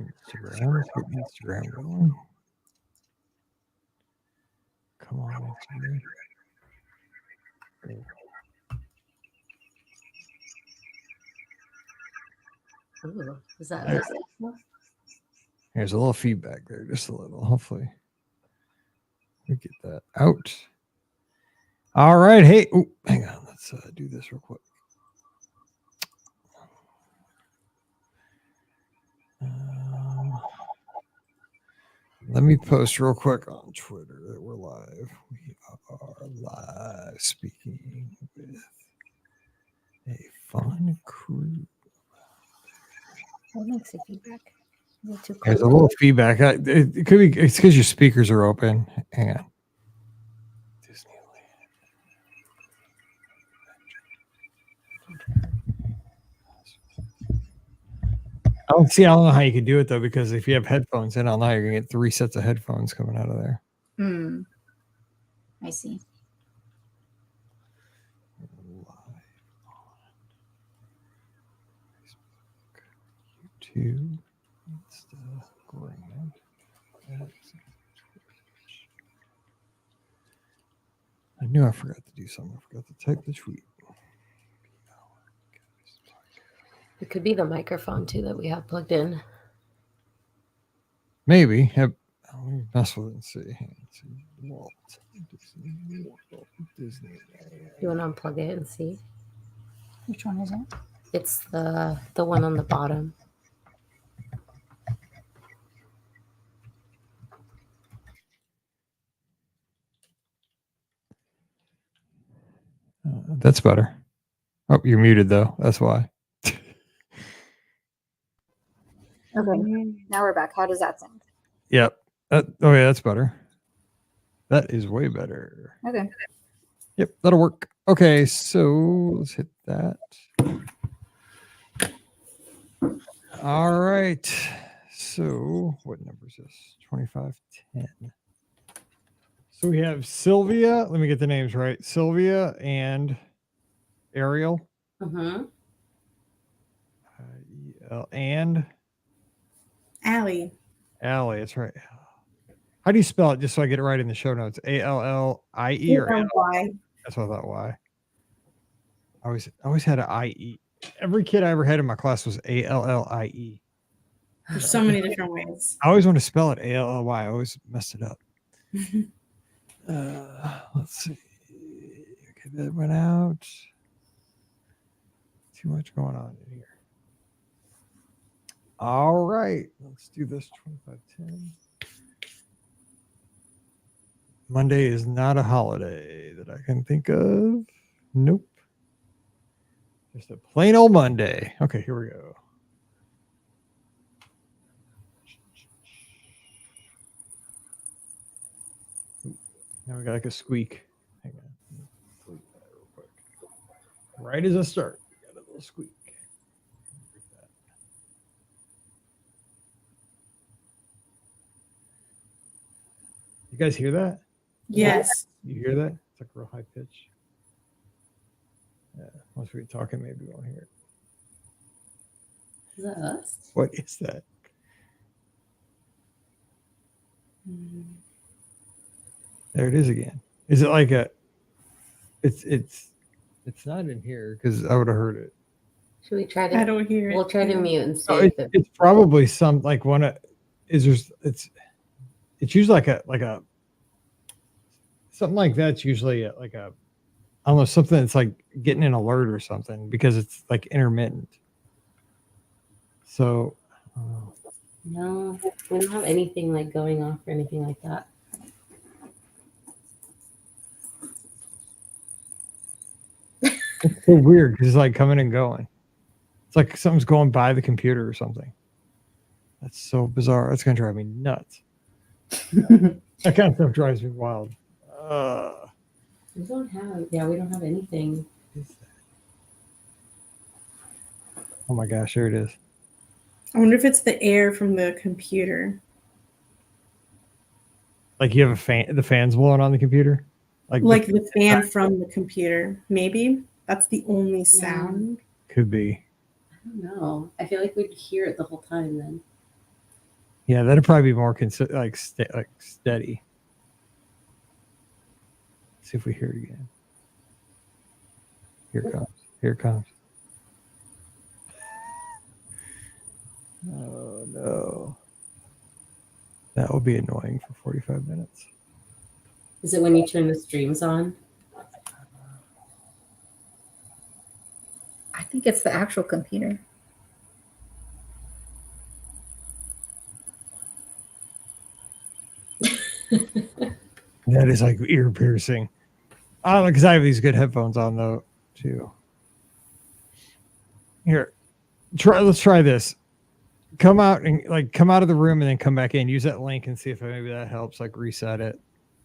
Instagram. Let's get Instagram going. Come on, Instagram. Ooh, is that There's a little feedback there, just a little. Hopefully, we get that out. All right. Hey, hang on. Let's do this real quick. Let me post real quick on Twitter that we're live. We are live speaking with a fun crew. What makes the feedback? There's a little feedback. It could be. It's because your speakers are open. Hang on. Disneyland. I don't know how you can do it though, because if you have headphones in, I don't know how you're gonna get 3 sets of headphones coming out of there. I see. YouTube, Instagram. I knew I forgot to do something. I forgot to type the tweet. It could be the microphone too that we have plugged in. Maybe. Let me mess with it and see. Walt. Disney. You want to unplug it and see? Which one is it? It's the one on the bottom. That's better. Oh, you're muted though. That's why. Okay, now we're back. How does that sound? Yep. Yeah, that's better. That is way better. Okay. Yep, that'll work. Okay, so let's hit that. All right. So what number is this? 2510. So we have Silvia. Let me get the names right. Silvia and Ariel. Mm-hmm. And Allie. Allie, that's right. How do you spell it? Just so I get it right in the show notes. Allie or L-Y. That's what I thought. Why? I always had an IE. Every kid I ever had in my class was ALLIE. There's so many different ways. I always want to spell it ALLY. I always messed it up. Let's see. Okay, that went out. Too much going on in here. All right, let's do this 2510. Monday is not a holiday that I can think of. Nope. Just a plain old Monday. Okay, here we go. Now we got like a squeak. Hang on. Delete that real quick. Right as I start, we got a little squeak. You guys hear that? Yes. You hear that? It's like real high pitch. Yeah, once we get talking, maybe we won't hear it. Is that us? What is that? There it is again. Is it like a? It's not in here because I would have heard it. Should we try to? I don't hear it. We'll try to mute and see. Oh, it's probably some like one of. Is there's it's usually like a something like that's usually like a I don't know, something that's like getting an alert or something because it's like intermittent. So no, we don't have anything like going off or anything like that. it's so weird because it's like coming and going. It's like something's going by the computer or something. That's so bizarre. That's gonna drive me nuts. That kind of stuff drives me wild. We don't have anything. Oh my gosh, there it is. I wonder if it's the air from the computer. Like you have a fan, the fan's blowing on the computer? Like the fan from the computer. Maybe that's the only sound. Could be. I don't know. I feel like we'd hear it the whole time then. Yeah, that'd probably be more steady. Let's see if we hear it again. Here it comes. Here it comes. Oh no. That will be annoying for 45 minutes. Is it when you turn the streams on? I think it's the actual computer. That is like ear piercing. Oh, because I have these good headphones on though, too. Here, let's try this. Come out of the room and then come back in. Use that link and see if maybe that helps, like reset it.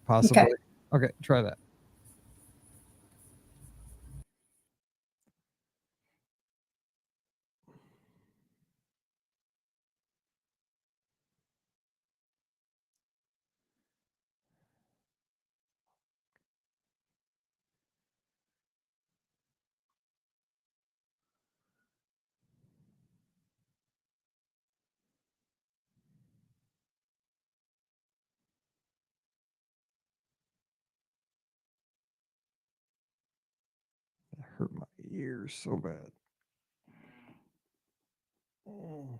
Possibly. Okay, try that. That hurt my ears so bad. Oh.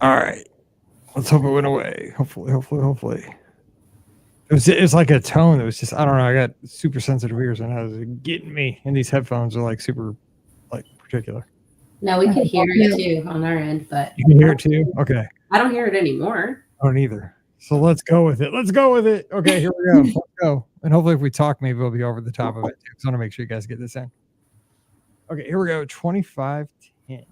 All right. Let's hope it went away. Hopefully. It was like a tone that was just, I don't know. I got super sensitive ears and it was getting me. And these headphones are like super particular. No, we could hear it too on our end, but you can hear it too? Okay. I don't hear it anymore. I don't either. So let's go with it. Okay, here we go. Let's go. And hopefully if we talk, maybe we'll be over the top of it too. So I want to make sure you guys get this in. Okay, here we go. 2510.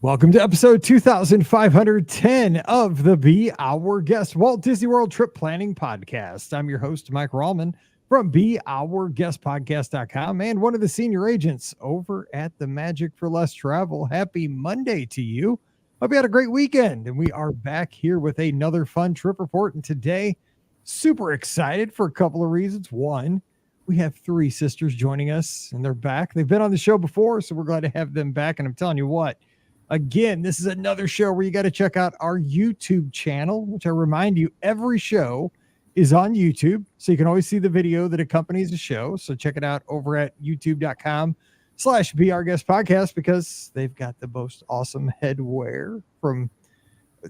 Welcome to episode 2510 of the Be Our Guest Walt Disney World Trip Planning Podcast. I'm your host, Mike Rallman from BeOurGuestPodcast.com and one of the senior agents over at the Magic for Less Travel. Happy Monday to you. Hope you had a great weekend. And we are back here with another fun trip report. And today, super excited for a couple of reasons. One, we have three sisters joining us and they're back. They've been on the show before, so we're glad to have them back. And I'm telling you what, again, this is another show where you got to check out our YouTube channel, which I remind you, every show is on YouTube. So you can always see the video that accompanies the show. So check it out over at youtube.com/BeOurGuestPodcast because they've got the most awesome headwear from,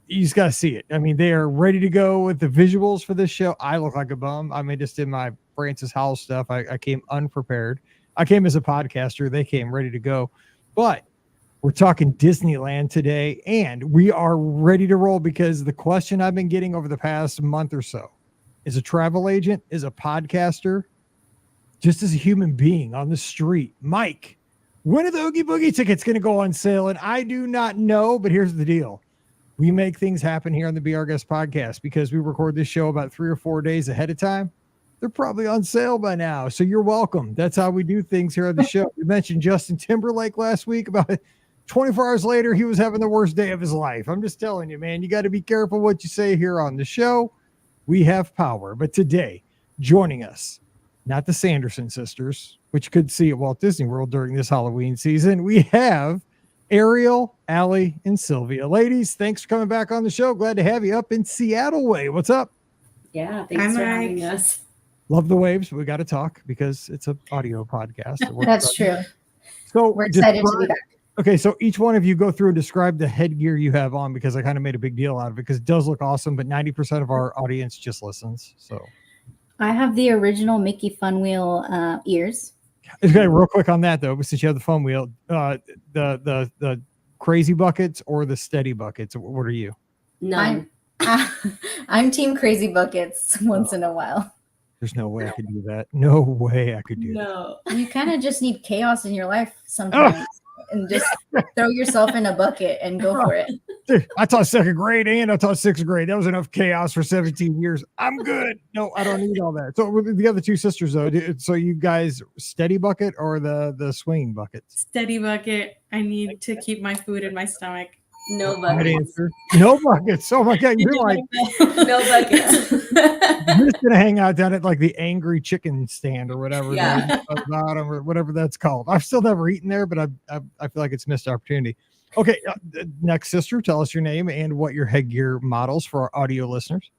you just got to see it. I mean, they are ready to go with the visuals for this show. I look like a bum. I mean, just in my Francis Howell stuff, I came unprepared. I came as a podcaster. They came ready to go. But we're talking Disneyland today, and we are ready to roll because the question I've been getting over the past month or so is a travel agent, is a podcaster, just as a human being on the street. Mike, when are the Oogie Boogie tickets going to go on sale? And I do not know, but here's the deal. We make things happen here on the Be Our Guest podcast because we record this show about 3 or 4 days ahead of time. They're probably on sale by now, so you're welcome. That's how we do things here on the show. We mentioned Justin Timberlake last week. About 24 hours later, he was having the worst day of his life. I'm just telling you, man, you got to be careful what you say here on the show. We have power. But today, joining us, not the Sanderson sisters, which you could see at Walt Disney World during this Halloween season, we have Ariel, Allie, and Sylvia. Ladies, thanks for coming back on the show. Glad to have you up in Seattle way. What's up? Yeah, thanks for having us. Love the waves, but we got to talk because it's an audio podcast. That's true. So we're excited to be back. Okay, so each one of you go through and describe the headgear you have on because I kind of made a big deal out of it because it does look awesome, but 90% of our audience just listens. So I have the original Mickey Fun Wheel ears. Okay, real quick on that though, since you have the fun wheel, the crazy buckets or the steady buckets, what are you? None. I'm team crazy buckets once in a while. There's no way I could do that. No way I could do No. You kind of just need chaos in your life sometimes. And just throw yourself in a bucket and go for it. Dude, I taught second grade and I taught sixth grade. That was enough chaos for 17 years. I'm good. No, I don't need all that. So with the other two sisters though, so you guys steady bucket or the swinging bucket? Steady bucket. I need to keep my food in my stomach. No Right buckets. answer. No buckets. Oh my God. You're like, No buckets. you're just going to hang out down at like the angry chicken stand or whatever. Yeah. There at the bottom or whatever that's called. I've still never eaten there, but I feel like it's missed opportunity. Okay. Next, sister, tell us your name and what your headgear models for our audio listeners.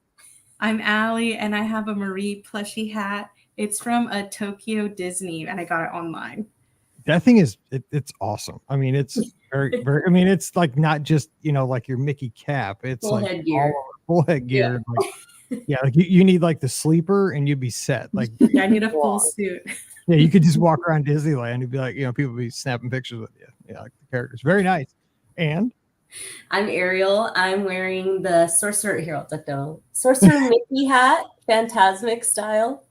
I'm Allie, and I have a Marie plushie hat. It's from a Tokyo Disney, and I got it online. That thing is, it's awesome. I mean, it's very, very, I mean, it's like not just, like your Mickey cap. It's Full like headgear. full headgear. Yeah. Like you need like the sleeper and you'd be set. Like, Yeah, I need a full suit. yeah, you could just walk around Disneyland and be like, people be snapping pictures with you. Yeah, like the characters. Very nice. And I'm Ariel. I'm wearing the Sorcerer Mickey hat, Phantasmic style.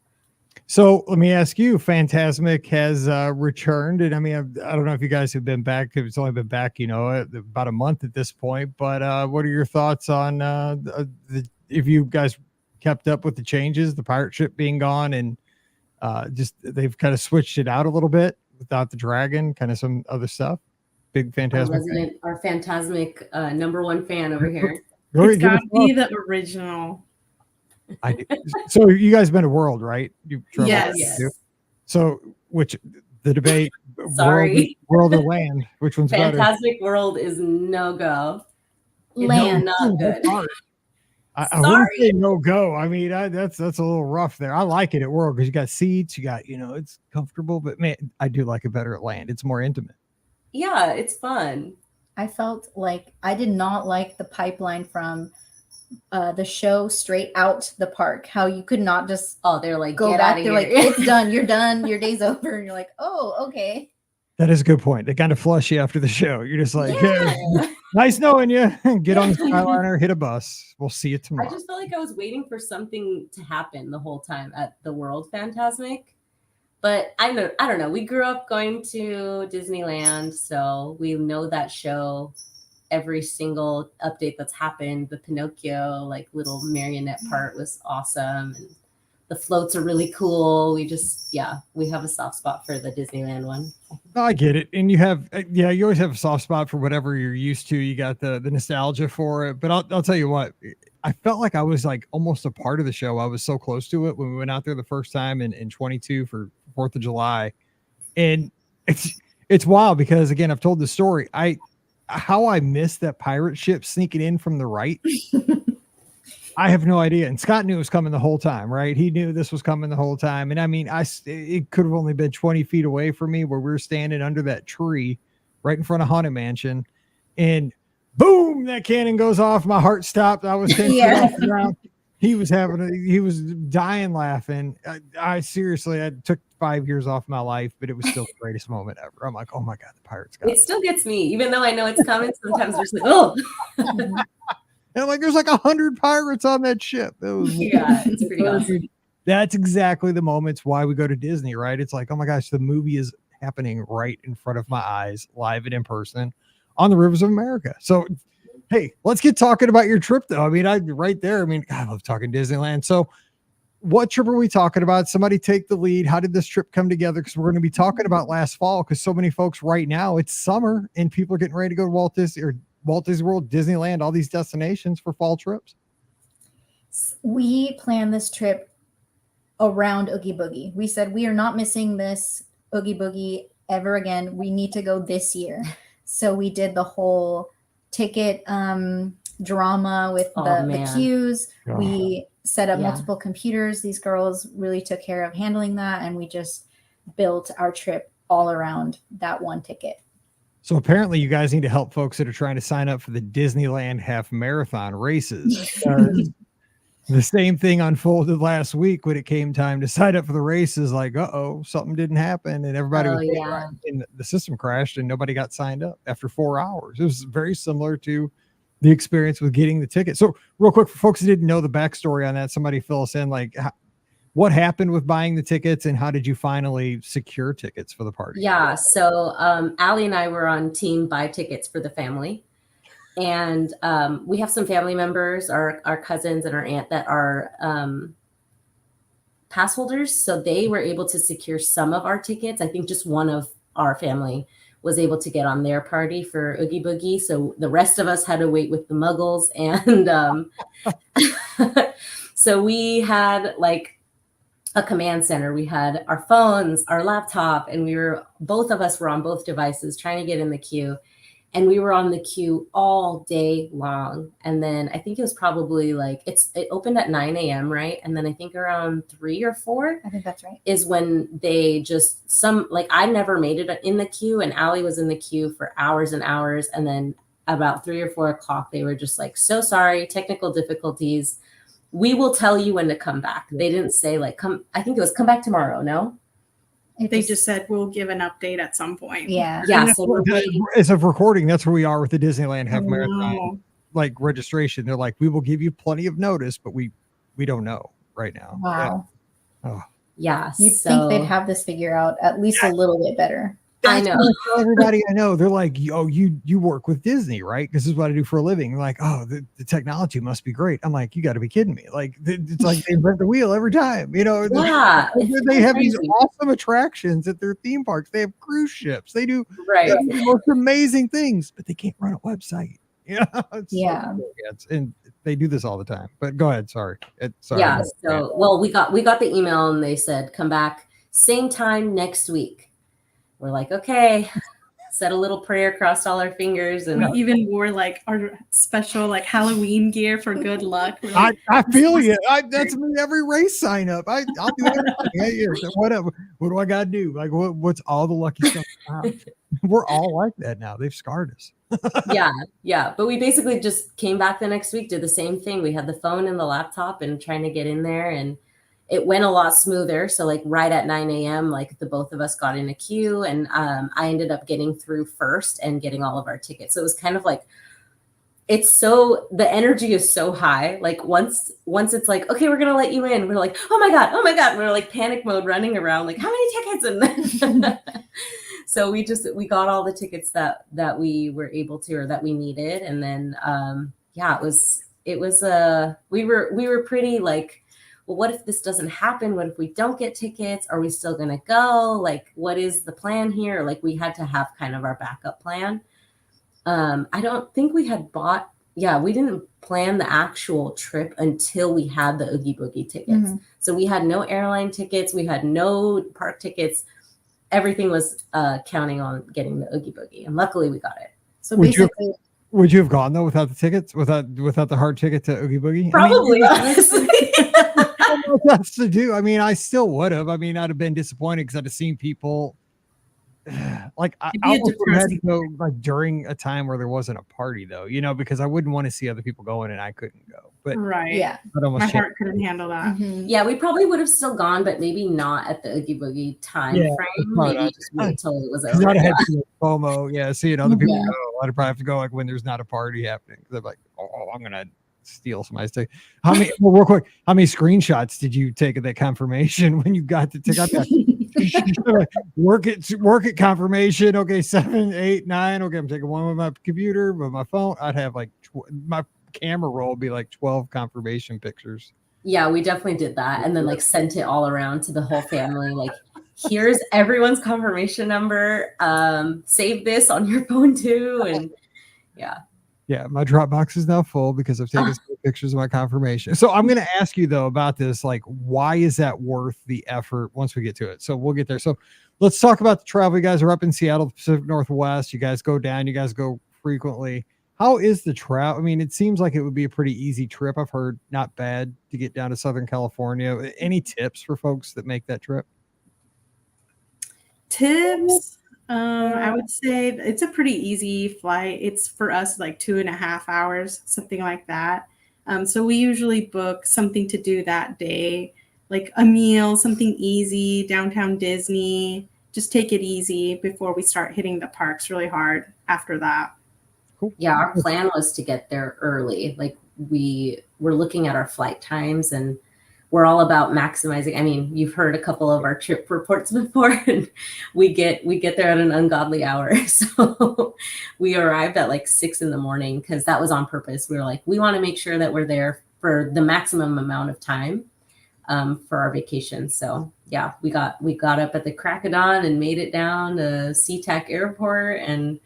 so let me ask you, Phantasmic has returned. And I mean, I don't know if you guys have been back. It's only been back, about a month at this point. But what are your thoughts on if you guys kept up with the changes, the pirate ship being gone and just they've kind of switched it out a little bit without the dragon, kind of some other stuff? Big Phantasmic. Our Phantasmic #1 fan over here. Rory, It's give got us to be thoughts. the original. I do. So you guys been to World, right? You've traveled Yes. Yes. too? So which the debate, Sorry. world or land, which one's better? Phantasmic World is no go. Land. Not good. I wouldn't say no go. I mean, that's a little rough there. I like it at World because you got seats, you got, it's comfortable, but man, I do like it better at land. It's more intimate. Yeah, it's fun. I felt like I did not like the pipeline from the show straight out the park. How you could not just They're like, go get back. out of They're here. like, it's done. You're done. Your day's over. And you're like, oh, okay. That is a good point. They kind of flush you after the show. You're just like, Yeah. nice knowing you. Get on the Skyliner, hit a bus. We'll see you I tomorrow. just felt like I was waiting for something to happen the whole time at the World Phantasmic. But I don't know. We grew up going to Disneyland, so we know that show. Every single update that's happened, the Pinocchio like little marionette part was awesome, and the floats are really cool. We have a soft spot for the Disneyland one. No, I get it. And you have, you always have a soft spot for whatever you're used to. You got the nostalgia for it. But I'll tell you what, I felt like I was like almost a part of the show. I was so close to it when we went out there the first time in 22 for 4th of July. And it's wild because, again, I've told the story. How I missed that pirate ship sneaking in from the right. I have no idea. And Scott knew it was coming the whole time, right? He knew this was coming the whole time. And I mean, it could have only been 20 feet away from me where we were standing under that tree right in front of Haunted Mansion. And boom, that cannon goes off. My heart stopped. I was 10 feet off the ground. He was dying laughing. I seriously, it took 5 years off my life, but it was still the greatest moment ever. I'm like, oh my God, the pirates got It still gets me, even though I know it's coming. Sometimes we're just like, oh. And like, there's like 100 pirates on that ship. It was It's pretty awesome. That's exactly the moments why we go to Disney, right? It's like, oh my gosh, the movie is happening right in front of my eyes, live and in person on the rivers of America. So, hey, let's get talking about your trip though. I mean, I love talking Disneyland. So what trip are we talking about? Somebody take the lead. How did this trip come together? Because we're going to be talking about last fall because so many folks right now, it's summer and people are getting ready to go to Walt Disney World, Disneyland, all these destinations for fall trips. We planned this trip around Oogie Boogie. We said we are not missing this Oogie Boogie ever again. We need to go this year. So we did the whole ticket drama with the queues. Oh. We set up multiple computers. These girls really took care of handling that. And we just built our trip all around that one ticket. So apparently you guys need to help folks that are trying to sign up for the Disneyland half marathon races. The same thing unfolded last week when it came time to sign up for the races. Like, something didn't happen. And everybody and the system crashed and nobody got signed up after 4 hours. It was very similar to the experience with getting the ticket. So real quick, for folks who didn't know the backstory on that, somebody fill us in, like what happened with buying the tickets and how did you finally secure tickets for the party? Yeah. So Allie and I were on team buy tickets for the family. And we have some family members, our cousins and our aunt that are pass holders. So they were able to secure some of our tickets. I think just one of our family was able to get on their party for Oogie Boogie. So the rest of us had to wait with the Muggles. And so we had like a command center. We had our phones, our laptop, and both of us were on both devices trying to get in the queue. And we were on the queue all day long. And then I think it was probably like, it opened at 9 a.m., right? And then I think around 3 or 4. I think that's right. Is when they just, I never made it in the queue, and Allie was in the queue for hours and hours. And then about 3 or 4 o'clock, they were just like, so sorry, technical difficulties. We will tell you when to come back. They didn't say like, I think it was come back tomorrow, no? They just said we'll give an update at some point. Yeah. Yeah. So we're waiting. As of recording, that's where we are with the Disneyland Half Marathon No. like registration. They're like, we will give you plenty of notice, but we don't know right now. Wow. Yeah. You'd so, think they'd have this figure out at least a little bit better. I That's know. what I tell everybody I know. They're like, oh, you work with Disney, right? This is what I do for a living. They're like, oh, the technology must be great. I'm like, you got to be kidding me. Like, it's like they invent the wheel every time, you know. Yeah. They have these crazy. awesome attractions at their theme parks. They have cruise ships. They do Right. the most amazing things, but they can't run a website. You know? It's Yeah. and they do this all the time. But go ahead. Sorry. Sorry. Yeah. So, well, we got the email, and they said, come back same time next week. We're like, okay, said a little prayer, crossed all our fingers. And We even wore like our special like Halloween gear for good luck. We're like, I feel you. That's me every race sign up. I'll do everything. Yeah, whatever. What do I got to do? Like, what's all the lucky stuff? We're all like that now. They've scarred us. yeah. But we basically just came back the next week, did the same thing. We had the phone and the laptop and trying to get in there, and it went a lot smoother. So like right at 9 a.m., like the both of us got in a queue, and I ended up getting through first and getting all of our tickets. So it was kind of like, the energy is so high. Like once it's like, okay, we're going to let you in. We're like, oh my God. We're like panic mode running around, like how many tickets? And so we got all the tickets that we were able to, or that we needed. And then, we were pretty like, well, what if this doesn't happen? What if we don't get tickets? Are we still going to go? Like, what is the plan here? Like, we had to have kind of our backup plan. I don't think we had we didn't plan the actual trip until we had the Oogie Boogie tickets. Mm-hmm. So we had no airline tickets. We had no park tickets. Everything was counting on getting the Oogie Boogie. And luckily we got it. So basically, would you have gone though without the tickets, without the hard ticket to Oogie Boogie? Probably, honestly. I don't know what else to do. I mean, I still would have. I mean, I'd have been disappointed because I'd have seen people like I almost would have had to go like during a time where there wasn't a party though, you know, because I wouldn't want to see other people going and I couldn't go. But right. yeah. My heart couldn't handle that. Mhm. Yeah, we probably would have still gone, but maybe not at the Oogie Boogie time frame. Maybe just wait until it was over. I'd have had some FOMO, seeing other people Yeah. go. I'd probably have to go like when there's not a party happening. They're like, oh, I'm gonna steal somebody's ticket. Real quick, how many screenshots did you take of that confirmation when you got the ticket? Work it confirmation. Okay, 7, 8, 9. Okay, I'm taking one with my computer, but my phone. I'd have like my camera roll would be like 12 confirmation pictures. Yeah, we definitely did that, and then like sent it all around to the whole family. Like, here's everyone's confirmation number. Save this on your phone too, and yeah. Yeah, my Dropbox is now full because I've taken some pictures of my confirmation. So I'm going to ask you though about this, like, why is that worth the effort once we get to it? So we'll get there. So let's talk about the travel. You guys are up in Seattle, Pacific Northwest. You guys go down, you guys go frequently. How is the travel? I mean, it seems like it would be a pretty easy trip. I've heard not bad to get down to Southern California. Any tips for folks that make that trip? Tips. I would say it's a pretty easy flight. It's for us like 2.5 hours, something like that. So we usually book something to do that day, like a meal, something easy, downtown Disney. Just take it easy before we start hitting the parks really hard after that. Cool. Yeah, our plan was to get there early. Like, we were looking at our flight times, and we're all about maximizing. I mean, you've heard a couple of our trip reports before, and we get there at an ungodly hour. So we arrived at like 6 a.m. because that was on purpose. We were like, we want to make sure that we're there for the maximum amount of time. for our vacation. So yeah, we got up at the crack of dawn and made it down to SeaTac Airport. And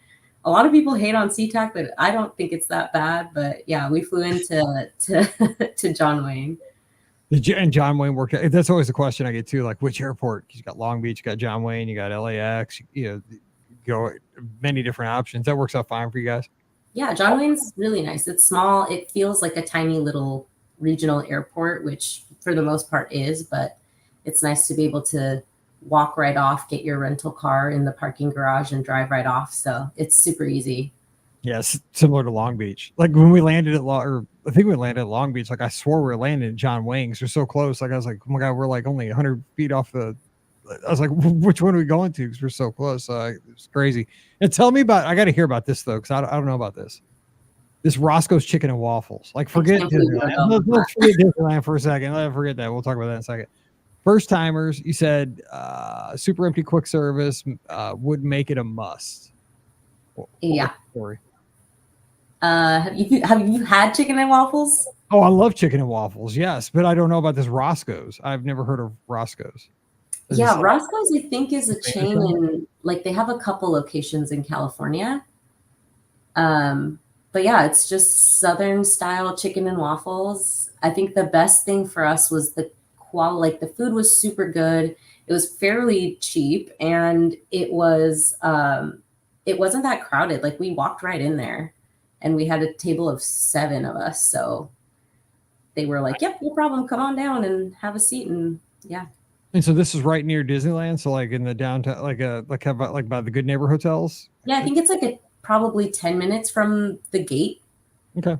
a lot of people hate on SeaTac, but I don't think it's that bad. But yeah, we flew into to John Wayne. And John Wayne worked. That's always the question I get too. Like, which airport? You got Long Beach, you got John Wayne, you got LAX. You go many different options. That works out fine for you guys. Yeah, John Wayne's really nice. It's small. It feels like a tiny little regional airport, which for the most part is. But it's nice to be able to walk right off, get your rental car in the parking garage, and drive right off. So it's super easy. Yes, similar to Long Beach. Like when we landed at I think we landed at Long Beach. Like I swore we were landing at John Wayne because we're so close. Like I was like, oh my god, we're like only 100 feet off the. I was like, which one are we going to? Because we're so close. It's crazy. And tell me about. I got to hear about this though, because I don't know about this. This Roscoe's Chicken and Waffles. Like forget Disneyland. Let's forget Disneyland for a second. Let's forget that. We'll talk about that in a second. First timers, you said super empty quick service would make it a must. Yeah. Story. Have you had chicken and waffles? Oh, I love chicken and waffles. Yes, but I don't know about this Roscoe's. I've never heard of Roscoe's. Yeah, Roscoe's I think is a chain in like they have a couple locations in California. But yeah, it's just Southern style chicken and waffles. I think the best thing for us was the quality. Like the food was super good. It was fairly cheap, and it wasn't that crowded. Like we walked right in there. And we had a table of 7 of us. So they were like, yep, no problem. Come on down and have a seat. And yeah. And so this is right near Disneyland. So like in the downtown, like by the Good Neighbor hotels. Yeah, I think it's like probably 10 minutes from the gate. Okay.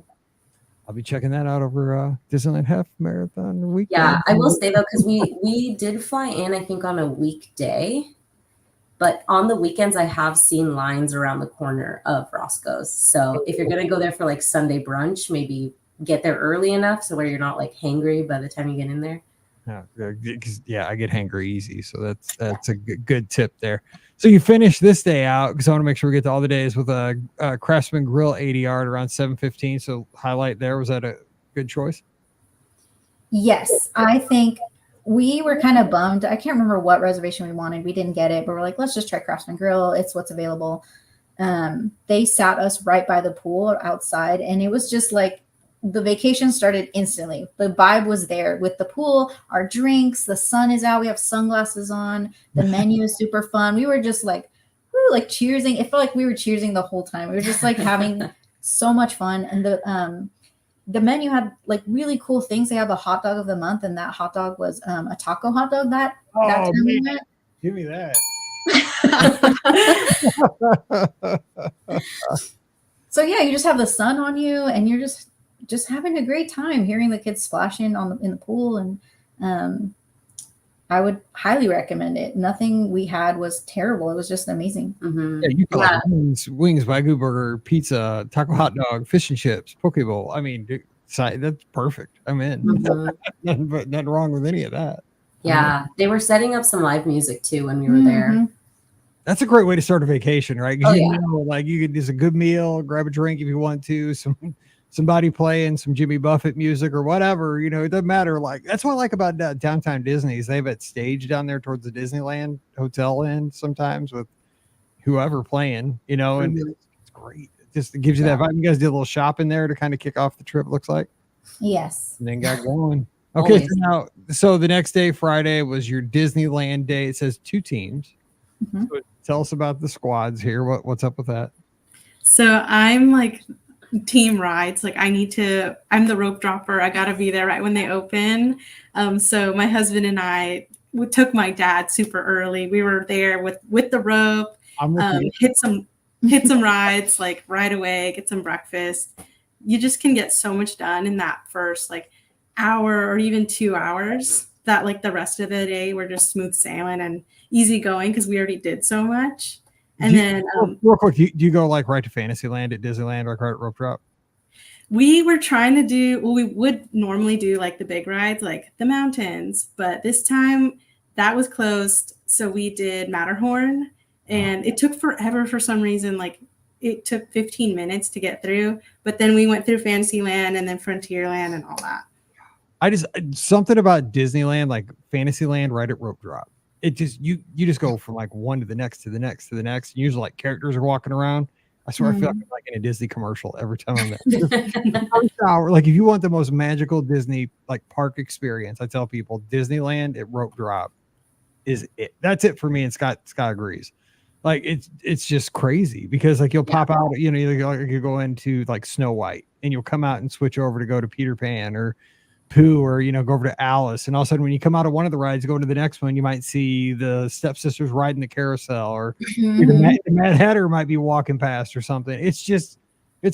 I'll be checking that out over Disneyland Half Marathon weekend. Yeah, I will say though, because we did fly in, I think on a weekday. But on the weekends, I have seen lines around the corner of Roscoe's. So if you're going to go there for like Sunday brunch, maybe get there early enough so where you're not like hangry by the time you get in there. Yeah, I get hangry easy. So that's a good tip there. So you finish this day out because I want to make sure we get to all the days with a Craftsman Grill ADR at around 7:15. So highlight there. Was that a good choice? Yes, I think we were kind of bummed. I can't remember what reservation we wanted. We didn't get it, but we're like, let's just try Craftsman Grill. It's what's available. They sat us right by the pool outside, and it was just like the vacation started instantly. The vibe was there with the pool, our drinks, the sun is out. We have sunglasses on. The menu is super fun. We were just like, like cheersing. It felt like we were cheersing the whole time. We were just like having so much fun. And the menu had like really cool things. They have a hot dog of the month, and that hot dog was a taco hot dog. That time we went. Give me that. So yeah, you just have the sun on you, and you're just having a great time hearing the kids splashing in the pool. And I would highly recommend it. Nothing we had was terrible. It was just amazing. Mm-hmm. Yeah, you got like wings, Wagyu burger, pizza, taco hot dog, fish and chips, poke bowl. I mean, dude, that's perfect. I'm in. Mm-hmm. Nothing wrong with any of that. Yeah, they were setting up some live music too when we were there. That's a great way to start a vacation, right? Oh, you know, like you could do a good meal, grab a drink if you want to, somebody playing some Jimmy Buffett music or whatever, you know, it doesn't matter. Like that's what I like about downtown Disney is they have that stage down there towards the Disneyland hotel end sometimes with whoever playing, you know, and it's great. It just gives you that vibe. You guys did a little shopping there to kind of kick off the trip, looks like. Yes. And then got going. Okay, so the next day, Friday, was your Disneyland day. It says 2 teams. So tell us about the squads here. What's up with that? So I'm like team rides. Like I'm the rope dropper. I gotta be there right when they open. So my husband and I took my dad super early. We were there with the rope. Hit some rides like right away. Get some breakfast. You just can get so much done in that first like hour or even 2 hours. That like the rest of the day we're just smooth sailing and easy going because we already did so much. And then real quick, do you go like right to Fantasyland at Disneyland, like right at Rope Drop? We were trying to do, well, we would normally do like the big rides, like the mountains, but this time that was closed. So we did Matterhorn, and it took forever for some reason. Like it took 15 minutes to get through, but then we went through Fantasyland and then Frontierland and all that. something about Disneyland, like Fantasyland, right at rope drop. It just you just go from like one to the next to the next to the next. Usually like characters are walking around. I swear I feel like I'm like in a Disney commercial every time I'm there. First hour, like if you want the most magical Disney like park experience, I tell people Disneyland at rope drop is it. That's it for me. And Scott agrees. Like it's just crazy because like you'll pop out, you know, you go into like Snow White and you'll come out and switch over to go to Peter Pan or Pooh, or you know, go over to Alice, and all of a sudden when you come out of one of the rides, go to the next one, you might see the stepsisters riding the carousel, or the Mad Hatter might be walking past or something. It's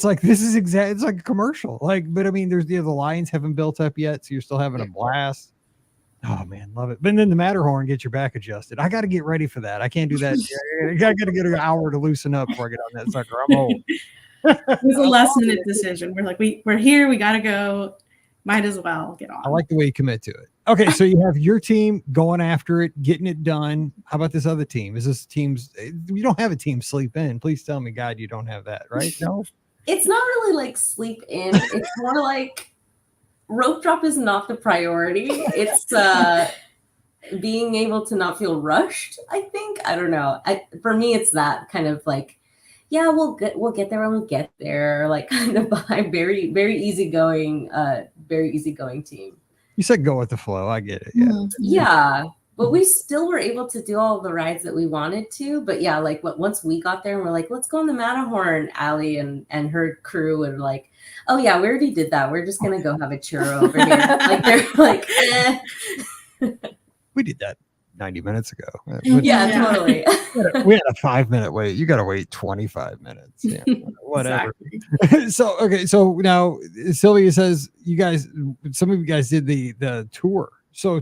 like this is it's like a commercial. Like, but I mean, there's the lions haven't built up yet, so you're still having a blast. Oh man, love it. But then the Matterhorn gets your back adjusted. I got to get ready for that. I can't do that. I got to get an hour to loosen up before I get on that sucker. I'm old. It was a last minute decision. We're like, we're here. We got to go. Might as well get on. I like the way you commit to it. Okay, so you have your team going after it, getting it done. How about this other team? Is this team's? You don't have a team sleep in. Please tell me, God, you don't have that, right? No. It's not really like sleep in. It's more like rope drop is not the priority. It's being able to not feel rushed. I think. I don't know. For me, it's that kind of like. Yeah, we'll get there when we get there. Like kind of by very easygoing team. You said go with the flow. I get it. Yeah. Yeah, but we still were able to do all the rides that we wanted to. But yeah, like once we got there and we're like, let's go on the Matterhorn. Allie and her crew and like, oh yeah, we already did that. We're just gonna go have a churro over here. Like they're like, We did that 90 minutes ago. Yeah, totally. We had a 5-minute wait. You got to wait 25 minutes. Yeah, whatever. Exactly. So now Sylvia says some of you guys did the tour. So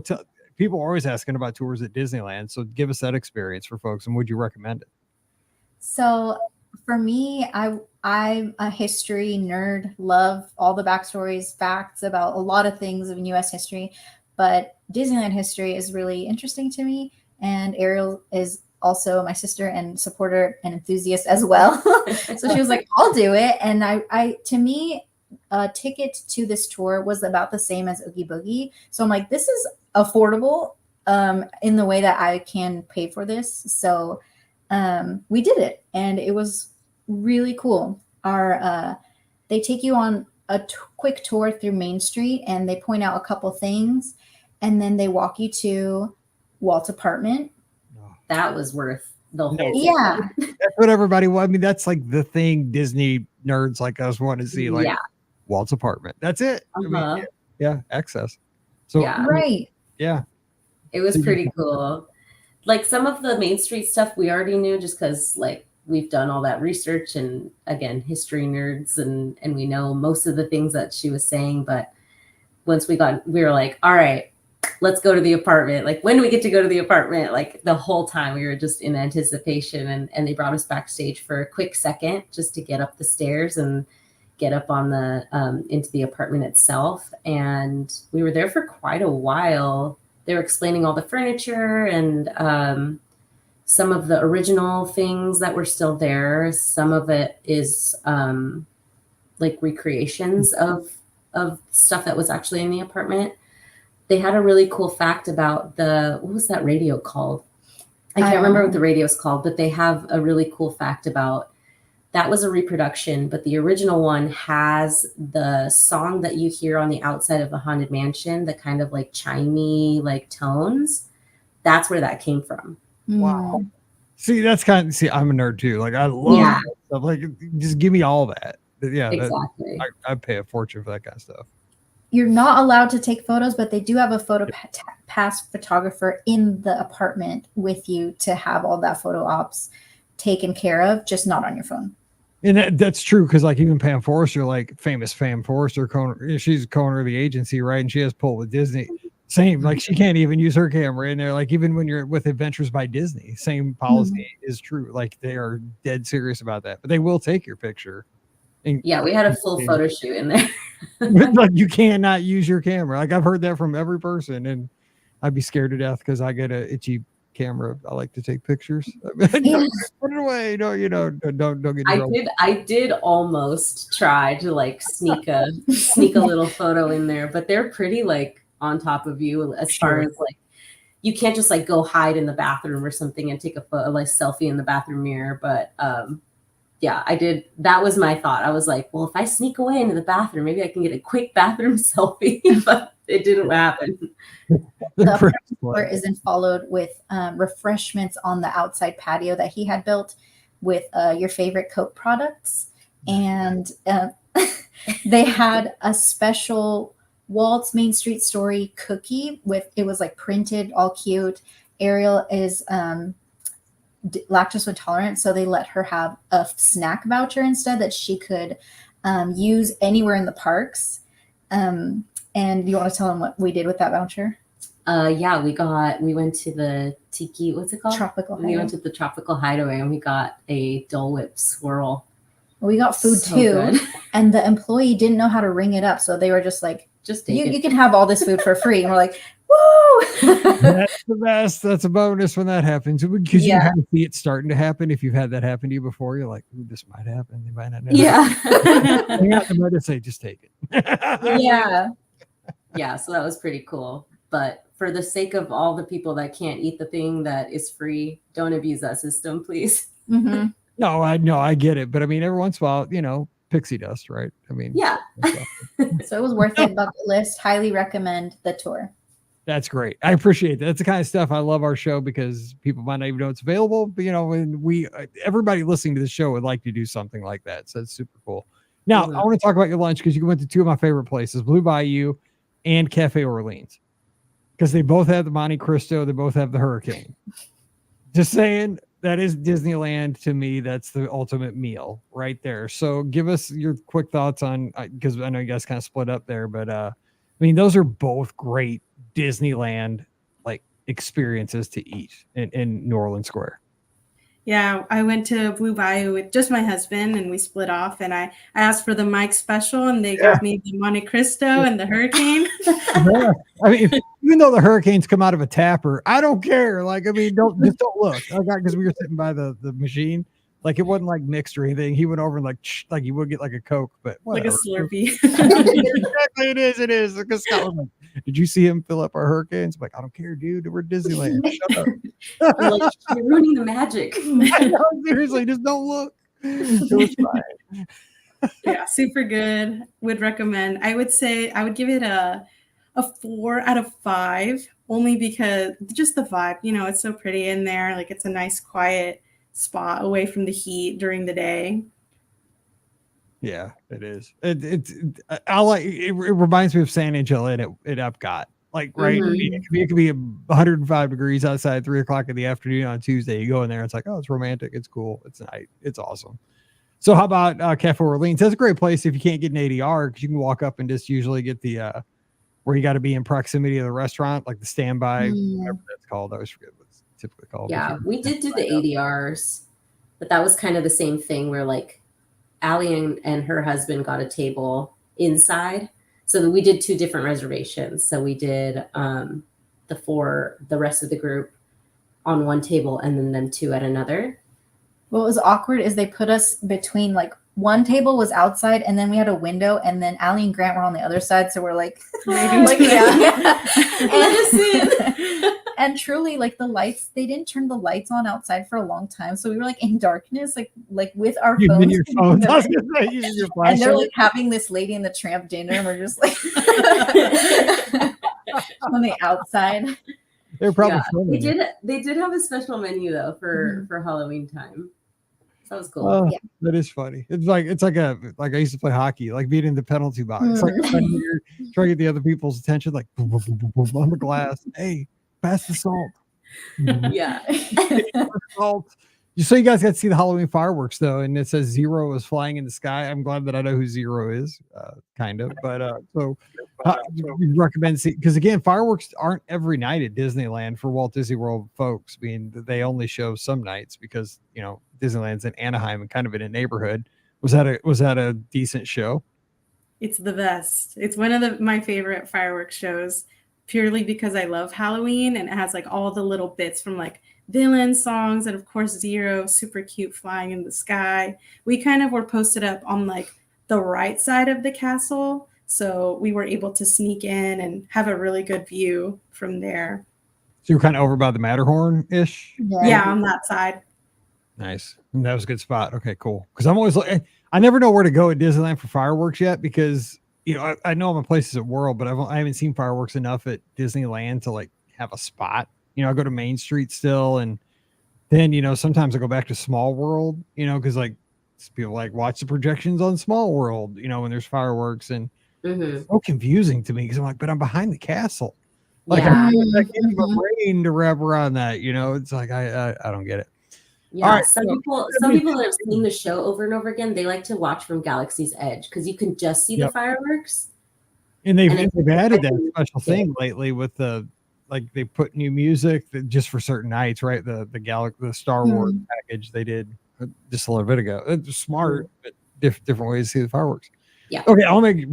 people are always asking about tours at Disneyland. So give us that experience for folks, and would you recommend it? So for me, I'm a history nerd, love all the backstories, facts about a lot of things in U.S. history, but Disneyland history is really interesting to me. And Ariel is also my sister and supporter and enthusiast as well. So she was like, I'll do it. And I to me, a ticket to this tour was about the same as Oogie Boogie. So I'm like, this is affordable in the way that I can pay for this. So we did it, and it was really cool. They take you on a quick tour through Main Street, and they point out a couple things, and then they walk you to Walt's apartment. That was worth the whole thing. Yeah. That's what everybody wants. I mean, that's like the thing Disney nerds like us want to see, like Walt's apartment. That's it. I mean, yeah, access. So yeah. Right. Yeah. It was pretty cool. Like some of the Main Street stuff we already knew just because like we've done all that research and again, history nerds and we know most of the things that she was saying. But once we were like, all right, let's go to the apartment. Like when do we get to go to the apartment? Like the whole time we were just in anticipation and they brought us backstage for a quick second just to get up the stairs and get up on the into the apartment itself. And we were there for quite a while. They were explaining all the furniture and some of the original things that were still there. Some of it is like recreations of stuff that was actually in the apartment. They had a really cool fact about what was that radio called? I can't remember what the radio is called, but they have a really cool fact about that was a reproduction, but the original one has the song that you hear on the outside of the Haunted Mansion, the kind of like chimey like tones. That's where that came from. Wow. See, I'm a nerd too. Like I love that stuff. Like just give me all that. Yeah, exactly. I pay a fortune for that kind of stuff. You're not allowed to take photos, but they do have a photo pass photographer in the apartment with you to have all that photo ops taken care of, just not on your phone. And that's true because like even Pam Forrester, like famous Pam Forrester, she's co-owner of the agency, right? And she has pull with Disney. Same, like she can't even use her camera in there. Like even when you're with Adventures by Disney, same policy is true. Like they are dead serious about that, but they will take your picture. Yeah, we had a full photo shoot in there. Like you cannot use your camera. Like I've heard that from every person, and I'd be scared to death because I get a itchy camera. I like to take pictures. Put it away. No, don't get in trouble. I did almost try to like sneak a little photo in there, but they're pretty like on top of you as far as like you can't just like go hide in the bathroom or something and take a photo, like selfie in the bathroom mirror. But yeah, I did. That was my thought. I was like, well, if I sneak away into the bathroom, maybe I can get a quick bathroom selfie. But it didn't happen. The tour isn't followed with refreshments on the outside patio that he had built with your favorite Coke products. And they had a special Walt's Main Street Story cookie it was like printed all cute. Ariel is lactose intolerant, so they let her have a snack voucher instead that she could use anywhere in the parks. And you want to tell them what we did with that voucher? Yeah, we went to the Tiki, what's it called? Tropical We went to the Tropical Hideaway and we got a Dole Whip swirl. We got food So too. good. And the employee didn't know how to ring it up. So they were just like, Just take it. you can have all this food for free. And we're like, woo! That's the best. That's a bonus when that happens. Because you kind of see it starting to happen. If you've had that happen to you before, you're like, ooh, this might happen. They might not know. Yeah. They might say, just take it. Yeah. Yeah, so that was pretty cool. But for the sake of all the people that can't eat the thing that is free, don't abuse that system, please. Mm-hmm. No, I get it. But I mean, every once in a while, pixie dust, right? I mean, Yeah. So it was worth it. Bucket list. Highly recommend the tour. That's great. I appreciate that. That's the kind of stuff I love our show because people might not even know it's available. But when everybody listening to the show would like to do something like that. So it's super cool. Now I want to talk about your lunch because you went to two of my favorite places, Blue Bayou and Cafe Orleans, because they both have the Monte Cristo. They both have the Hurricane. Just saying, that is Disneyland to me. That's the ultimate meal right there. So give us your quick thoughts on, because I know you guys kind of split up there, but I mean, those are both great Disneyland like experiences to eat in New Orleans Square. Yeah, I went to Blue Bayou with just my husband and we split off and I asked for the Mike special and they got me the Monte Cristo and the Hurricane. Yeah. I mean, even though the Hurricanes come out of a tapper, I don't care. Like, I mean, don't look. Because we were sitting by the machine. Like, it wasn't like mixed or anything. He went over and like you would get like a Coke, but whatever. Like a Slurpee. Exactly, it is. Because Scott was like, did you see him fill up our Hurricanes? I'm like, I don't care, dude. We're at Disneyland. Shut up. Like, you're ruining the magic. I know, seriously, just don't look. It was fine. Yeah, super good. Would recommend. I would say I would give it a 4 out of 5, only because just the vibe. It's so pretty in there. Like, it's a nice, quiet spot away from the heat during the day. Yeah, it is. It reminds me of San Angelo at Epcot. Like, right, it could be 105 degrees outside 3:00 in the afternoon on Tuesday. You go in there, it's like, oh, it's romantic, it's cool, it's nice, it's awesome. So how about Cafe Orleans? That's a great place if you can't get an ADR, because you can walk up and just usually get the where you got to be in proximity of the restaurant, like the standby, whatever that's called. I always forget what it's typically called. Yeah, we did do the ADRs, but that was kind of the same thing where like Allie and her husband got a table inside. So we did 2 different reservations. So we did for the rest of the group on one table and then them 2 at another. What was awkward is they put us between, like, one table was outside and then we had a window and then Allie and Grant were on the other side. So we're like, and truly, like, the lights, they didn't turn the lights on outside for a long time. So we were like in darkness, like with our phones. Your phones. I was gonna say, using your And they're flashlight. like having this Lady and the Tramp dinner and we're just like on the outside. They're probably They did have a special menu though for Halloween time. That was cool. Oh, that is funny. It's like I used to play hockey, like being in the penalty box. Like trying to get the other people's attention, like boom, boom, boom, boom, boom, on the glass. Hey, pass the salt. Yeah. Salt. So you guys got to see the Halloween fireworks though, and it says Zero is flying in the sky. I'm glad that I know who Zero is, kind of. But so you recommend see, because again, fireworks aren't every night at Disneyland for Walt Disney World folks. I mean, they only show some nights because Disneyland's in Anaheim and kind of in a neighborhood. Was that a decent show? It's the best. It's one of my favorite fireworks shows. purely because I love Halloween, and it has like all the little bits from like villain songs, and of course Zero, super cute, flying in the sky. We kind of were posted up on like the right side of the castle, so we were able to sneak in and have a really good view from there. So you're kind of over by the Matterhorn ish. Yeah, on that side. Nice. And that was a good spot. Okay, cool. Because I'm always like, I never know where to go at Disneyland for fireworks yet, because I know I'm in places at World, but I haven't seen fireworks enough at Disneyland to like have a spot. I go to Main Street still, and then sometimes I go back to Small World, because like people like watch the projections on Small World, when there's fireworks, and it's so confusing to me because I'm like, but I'm behind the castle. Like I can't even brain to wrap around that, it's like I don't get it. Yeah, All right, some people that have seen the show over and over again, they like to watch from Galaxy's Edge because you can just see the fireworks. And they've added that special thing lately with the they put new music just for certain nights, right? The Star Wars package they did just a little bit ago. It's smart, but different ways to see the fireworks. Yeah. Okay,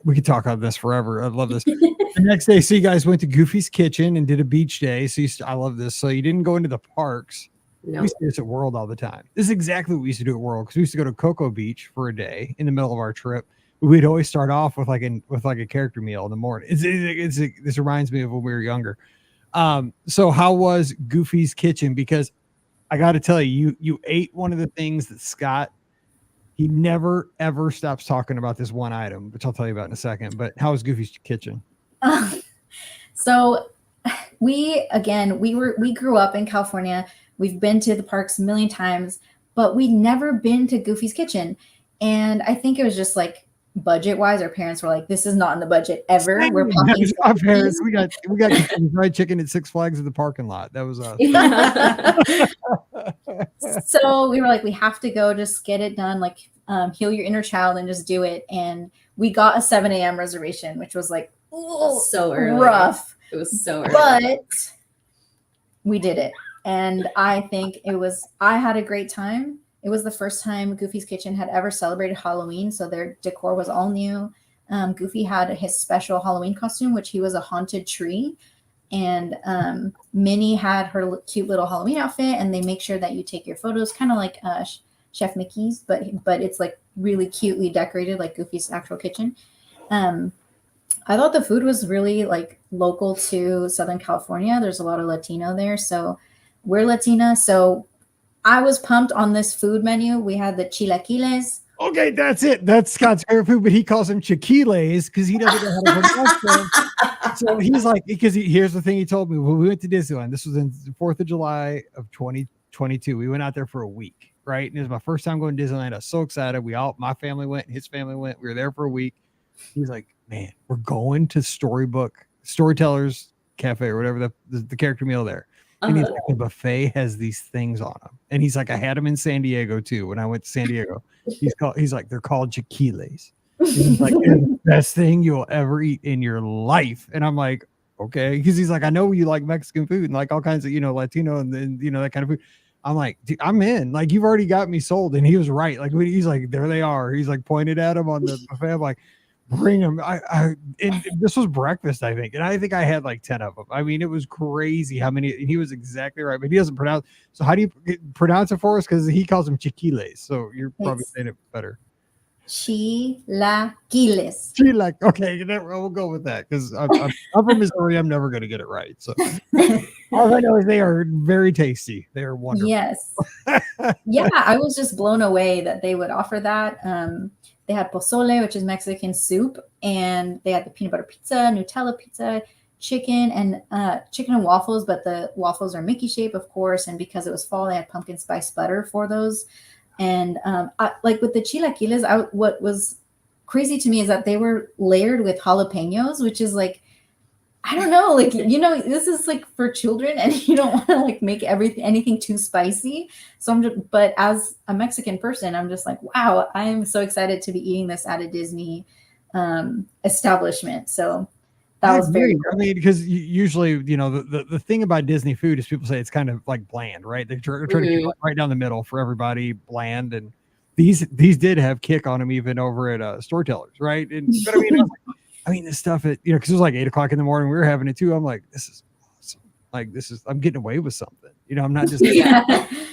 we could talk on this forever. I love this. The next day, so you guys went to Goofy's Kitchen and did a beach day. So I love this. So you didn't go into the parks. No. We used to do this at World all the time. This is exactly what we used to do at World, because we used to go to Cocoa Beach for a day in the middle of our trip. We'd always start off with a character meal in the morning. This reminds me of when we were younger. So how was Goofy's Kitchen? Because I got to tell you, you ate one of the things that Scott, he never ever stops talking about this one item, which I'll tell you about in a second. But how was Goofy's Kitchen? So we grew up in California. We've been to the parks a million times, but we'd never been to Goofy's Kitchen. And I think it was just like budget wise, our parents were like, this is not in the budget ever. We're popping our parents, we got fried chicken at Six Flags in the parking lot. That was us. So we were like, we have to go, just get it done, like heal your inner child and just do it. And we got a 7 a.m. reservation, which was like so early. Rough. It was so early. But we did it. And I think I had a great time. It was the first time Goofy's Kitchen had ever celebrated Halloween, so their decor was all new. Goofy had his special Halloween costume, which he was a haunted tree. And Minnie had her cute little Halloween outfit, and they make sure that you take your photos, kind of like Chef Mickey's, but it's like really cutely decorated, like Goofy's actual kitchen. I thought the food was really like local to Southern California. There's a lot of Latino there, so we're Latina, so I was pumped on this food menu. We had the chilaquiles. Okay, that's it. That's Scott's favorite food, but he calls them chiquiles because he doesn't know how to pronounce them. So he's like, here's the thing he told me. When we went to Disneyland, this was in the 4th of July of 2022. We went out there for a week, right? And it was my first time going to Disneyland. I was so excited. My family went, his family went. We were there for a week. He's like, man, we're going to Storytellers Cafe or whatever, the character meal there. And he's like, the buffet has these things on them. And he's like, I had them in San Diego too. When I went to San Diego, he's like, they're called chiquiles. He's like, they're the best thing you'll ever eat in your life. And I'm like, okay. Because he's like, I know you like Mexican food and like all kinds of, Latino and that kind of food. I'm like, dude, I'm in. Like, you've already got me sold. And he was right. Like, he's like, there they are. He's like, pointed at them on the buffet. I'm like, bring them. And this was breakfast, I think, and I think I had like 10 of them. I mean, it was crazy how many. And he was exactly right, but he doesn't pronounce. So how do you pronounce it for us? Because he calls them chiquiles. So you're probably saying it better. Chilaquiles. Okay, we'll go with that because I'm from Missouri. I'm never going to get it right. So all I know is they are very tasty. They are wonderful. Yes. Yeah, I was just blown away that they would offer that. They had pozole, which is Mexican soup, and they had the peanut butter pizza, Nutella pizza, chicken and waffles, but the waffles are Mickey shape, of course. And because it was fall, they had pumpkin spice butter for those. And like with the chilaquiles, what was crazy to me is that they were layered with jalapenos, which is like, I don't know, like, this is like for children and you don't want to like make anything too spicy. So but as a Mexican person, I'm just like, wow, I am so excited to be eating this at a Disney establishment. So that was very cool. I mean, because usually, the thing about Disney food is people say it's kind of like bland, right? They're trying to keep it right down the middle for everybody, bland. And these did have kick on them even over at Storytellers, right? But I mean, I mean, this stuff, because it was like 8:00 in the morning. We were having it too. I'm like, this is awesome. Like, I'm getting away with something. I'm not just,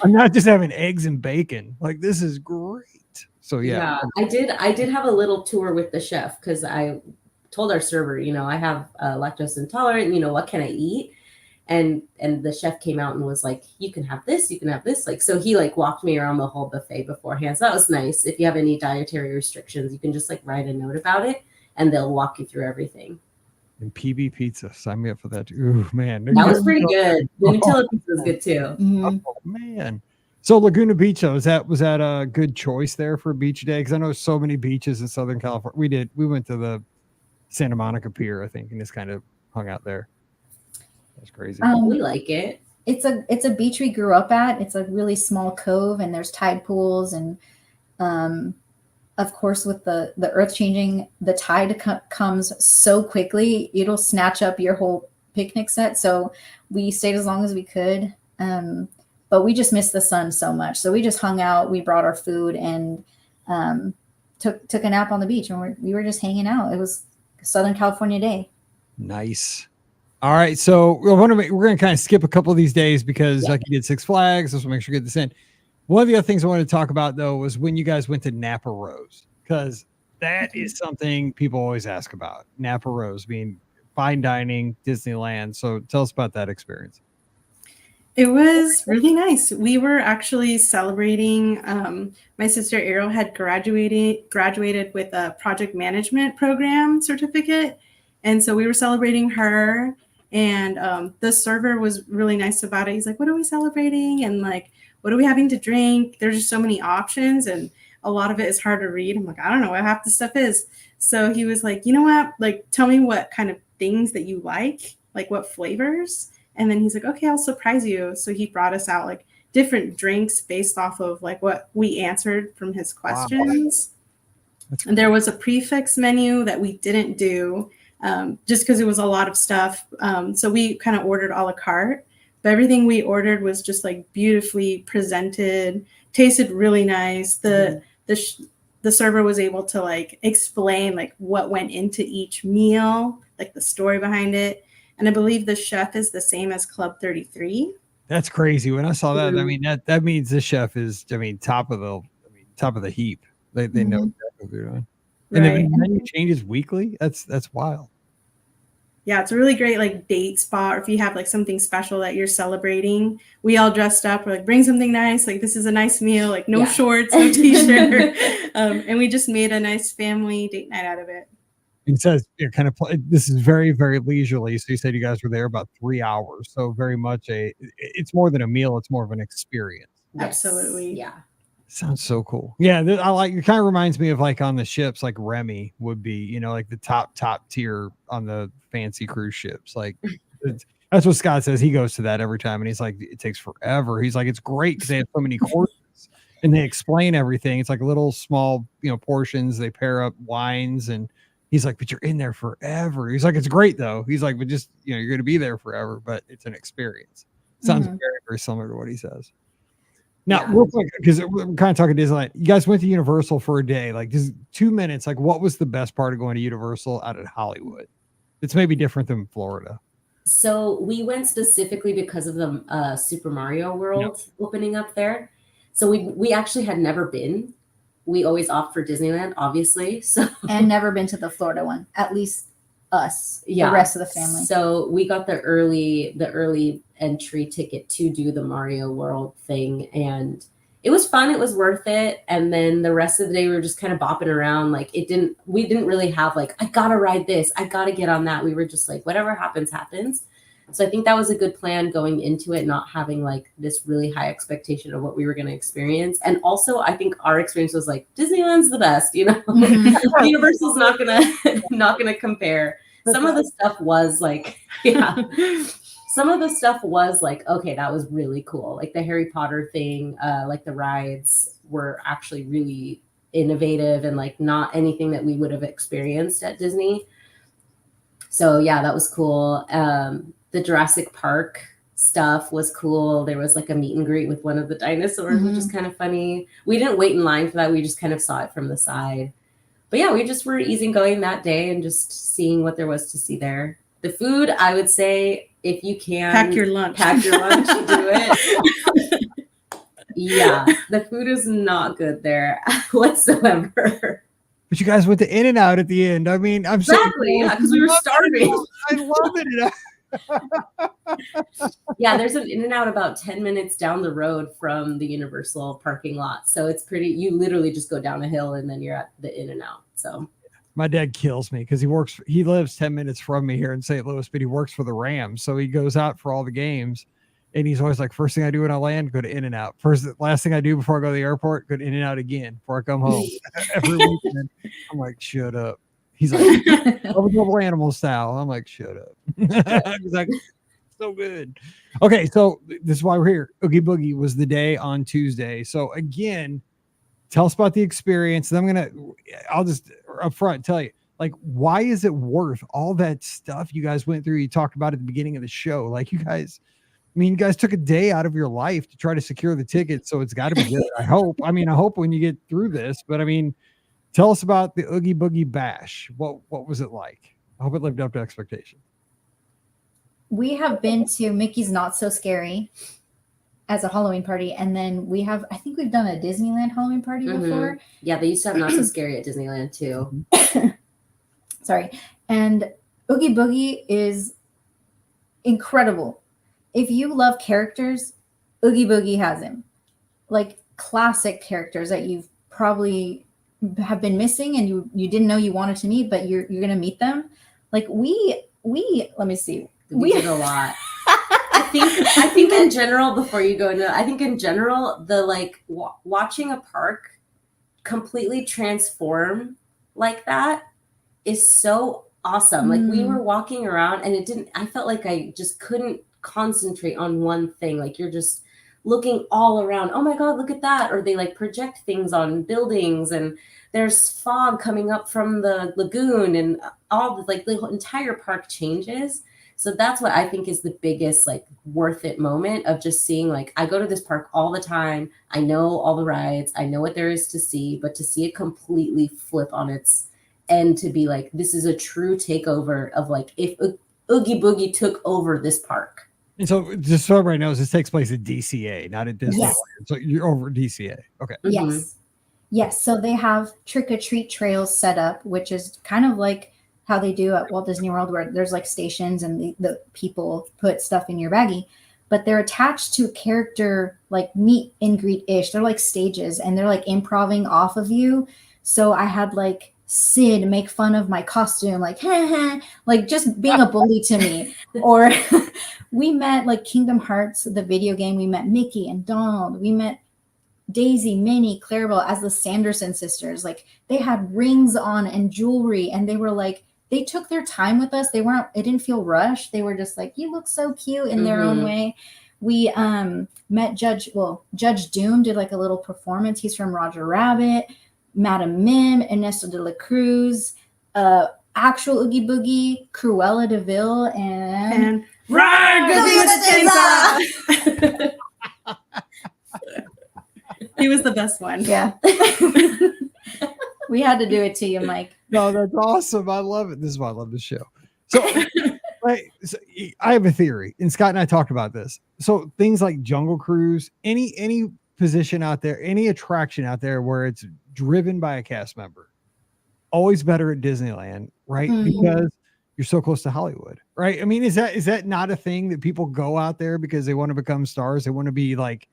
I'm not just having eggs and bacon. Like, this is great. So yeah. I did have a little tour with the chef because I told our server, I have lactose intolerant. What can I eat? And the chef came out and was like, you can have this, you can have this. Like, so he like walked me around the whole buffet beforehand. So that was nice. If you have any dietary restrictions, you can just like write a note about it and they'll walk you through everything. And PB pizza, sign me up for that. Ooh, man. That was pretty good. The Nutella pizza was good too. Mhm. Oh, man. So Laguna Beach, though, was that a good choice there for a beach day? Because I know so many beaches in Southern California. We went to the Santa Monica Pier, I think, and just kind of hung out there. That's crazy. We like it. It's a beach we grew up at. It's a really small cove, and there's tide pools, and of course, with the earth changing, the tide comes so quickly, it'll snatch up your whole picnic set. So we stayed as long as we could, but we just missed the sun so much. So we just hung out. We brought our food and took a nap on the beach, and we were just hanging out. It was a Southern California day. Nice. All right, so we're going to kind of skip a couple of these days because like you did Six Flags. Let's make sure we get this in. One of the other things I wanted to talk about, though, was when you guys went to Napa Rose, because that is something people always ask about. Napa Rose being fine dining, Disneyland. So tell us about that experience. It was really nice. We were actually celebrating. My sister Ariel had graduated with a project management program certificate. And so we were celebrating her. And the server was really nice about it. He's like, what are we celebrating? And like, what are we having to drink? There's just so many options. And a lot of it is hard to read. I'm like, I don't know what half the stuff is. So he was like, you know what? Like, tell me what kind of things that you like what flavors. And then he's like, okay, I'll surprise you. So he brought us out like different drinks based off of like what we answered from his questions. Wow. And there was a prefix menu that we didn't do. Just because it was a lot of stuff. So we kind of ordered a la carte, but everything we ordered was just like beautifully presented, tasted really nice. The server was able to like explain like what went into each meal, like the story behind it. And I believe the chef is the same as Club 33. That's crazy. When I saw that, I mean, that means this chef is, top of the heap. They know exactly what they're doing. And the menu changes weekly. That's wild. Yeah, it's a really great like date spot. Or if you have like something special that you're celebrating, we all dressed up. We're like, bring something nice. Like this is a nice meal. Like no shorts, no t-shirt, and we just made a nice family date night out of it. It says this is very, very leisurely. So you said you guys were there about 3 hours. So very much it's more than a meal. It's more of an experience. Absolutely. Yeah. Sounds so cool. Yeah, I like it. Kind of reminds me of like on the ships, like Remy would be, like the top tier on the fancy cruise ships. Like that's what Scott says. He goes to that every time, and he's like, it takes forever. He's like, it's great because they have so many courses and they explain everything. It's like little small, portions. They pair up wines, and he's like, but you're in there forever. He's like, it's great though. He's like, but just you're going to be there forever, but it's an experience. Sounds very, very similar to what he says. Now, real quick, because we're kind of talking Disneyland. You guys went to Universal for a day. Like, just 2 minutes. Like, what was the best part of going to Universal out at Hollywood? It's maybe different than Florida. So we went specifically because of the Super Mario World opening up there. So we actually had never been. We always opt for Disneyland, obviously. So and never been to the Florida one. At least us. The rest of the family. So we got the early entry ticket to do the Mario World thing, and it was fun. It was worth it. And then the rest of the day we were just kind of bopping around. Like we didn't really have like, I gotta ride this, I gotta get on that. We were just like, whatever happens. So I think that was a good plan going into it, not having like this really high expectation of what we were going to experience. And also I think our experience was like, Disneyland's the best, Universal's not gonna compare. Some of the stuff was like, some of the stuff was like, okay, that was really cool. Like the Harry Potter thing, like the rides were actually really innovative and like not anything that we would have experienced at Disney. So yeah, that was cool. The Jurassic Park stuff was cool. There was like a meet and greet with one of the dinosaurs, which is kind of funny. We didn't wait in line for that. We just kind of saw it from the side. But yeah, we just were easygoing that day and just seeing what there was to see there. The food, I would say, if you can Pack your lunch. do it. Yeah, the food is not good there whatsoever. But you guys went to In-N-Out at the end. I mean, I'm Exactly, yeah, because we were starving. I love it. Yeah, there's an In-N-Out about 10 minutes down the road from the Universal parking lot. So it's pretty, you literally just go down a hill and then you're at the In-N-Out. So my dad kills me because he lives 10 minutes from me here in St. Louis, but he works for the Rams. So he goes out for all the games. And he's always like, first thing I do when I land, go to In-N-Out. Last thing I do before I go to the airport, go to In-N-Out again before I come home. Every weekend. I'm like, shut up. He's like, double animal style. I'm like, shut up. He's like, so good. Okay, so this is why we're here. Oogie Boogie was the day on Tuesday. So again, tell us about the experience. And I'll just up front tell you, like, why is it worth all that stuff you guys went through? You talked about at the beginning of the show. Like, you guys took a day out of your life to try to secure the ticket. So it's got to be good. I hope when you get through this, but I mean, tell us about the Oogie Boogie Bash. What was it like? I hope it lived up to expectation. We have been to Mickey's Not So Scary as a Halloween party. And then I think we've done a Disneyland Halloween party before. Yeah, they used to have Not So Scary at Disneyland too. Sorry. And Oogie Boogie is incredible. If you love characters, Oogie Boogie has him. Like classic characters that you've probably have been missing and you didn't know you wanted to meet, but you're going to meet them. Like we let me see. We did a lot. I think in general, before you go into, I think in general, the like watching a park completely transform like that is so awesome. Like we were walking around and I felt like I just couldn't concentrate on one thing. Like you're just looking all around. Oh my God, look at that. Or they like project things on buildings and there's fog coming up from the lagoon and all the entire park changes. So that's what I think is the biggest like worth it moment of just seeing, like, I go to this park all the time. I know all the rides. I know what there is to see, but to see it completely flip on its end, to be like, this is a true takeover of like, if Oogie Boogie took over this park. And so just so everybody knows, this takes place at DCA, not at Disneyland. Yes. So you're over at DCA. Okay. Yes. Yes. So they have trick-or-treat trails set up, which is kind of like how they do at Walt Disney World, where there's like stations and the people put stuff in your baggie, but they're attached to character, like meet and greet-ish. They're like stages and they're like improving off of you. So I had like Sid make fun of my costume, like, like just being a bully to me. Or we met like Kingdom Hearts, the video game. We met Mickey and Donald. We met Daisy, Minnie, Clarabelle as the Sanderson sisters. Like they had rings on and jewelry, and they were like, they took their time with us. It didn't feel rushed. They were just like, you look so cute in their own way. We met Judge Doom, did like a little performance. He's from Roger Rabbit. Madame Mim, Ernesto de la Cruz, actual Oogie Boogie, Cruella de Vil, and He was the best one. Yeah. We had to do it to you, Mike. No, that's awesome. I love it. This is why I love this show. So, so I have a theory, and Scott and I talked about this. So things like Jungle Cruise, any position out there, any attraction out there where it's driven by a cast member, always better at Disneyland, right? Because you're so close to Hollywood, right? I mean, is that not a thing that people go out there because they want to become stars? They want to be like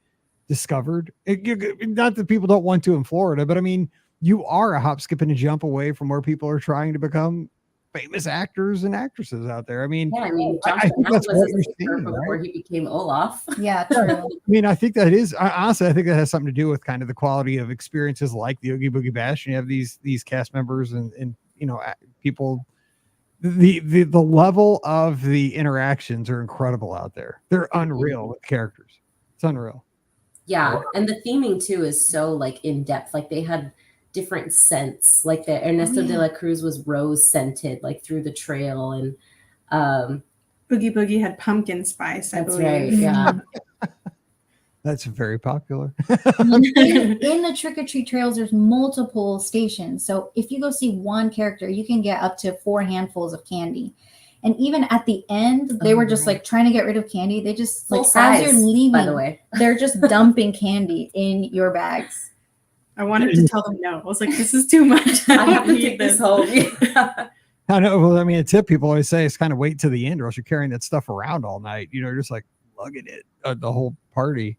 discovered. Not that people don't want to in Florida, but I mean, you are a hop, skip, and a jump away from where people are trying to become famous actors and actresses out there. I mean, yeah, I mean, I think that's what you're seeing, before right? he became Olaf. Yeah, true. I mean, I think that is honestly, I think that has something to do with kind of the quality of experiences like the Oogie Boogie Bash. And you have these cast members and you know, people. The level of the interactions are incredible out there. They're unreal with characters. It's unreal. Yeah, and the theming too is so like in depth. Like they had different scents. Like the Ernesto de la Cruz was rose scented, like through the trail, and Oogie Boogie had pumpkin spice. I believe. Right. Yeah. That's very popular. In the trick or treat trails, there's multiple stations. So if you go see one character, you can get up to 4 handfuls of candy. And even at the end, they were just like trying to get rid of candy. They just Full like size, as you're leaving, by the way. they're just dumping candy in your bags. I wanted to tell them no. I was like, this is too much. I have to take this home. I know. Well, I mean, a tip people always say is kind of wait to the end, or else you're carrying that stuff around all night. You know, you're just like lugging it the whole party,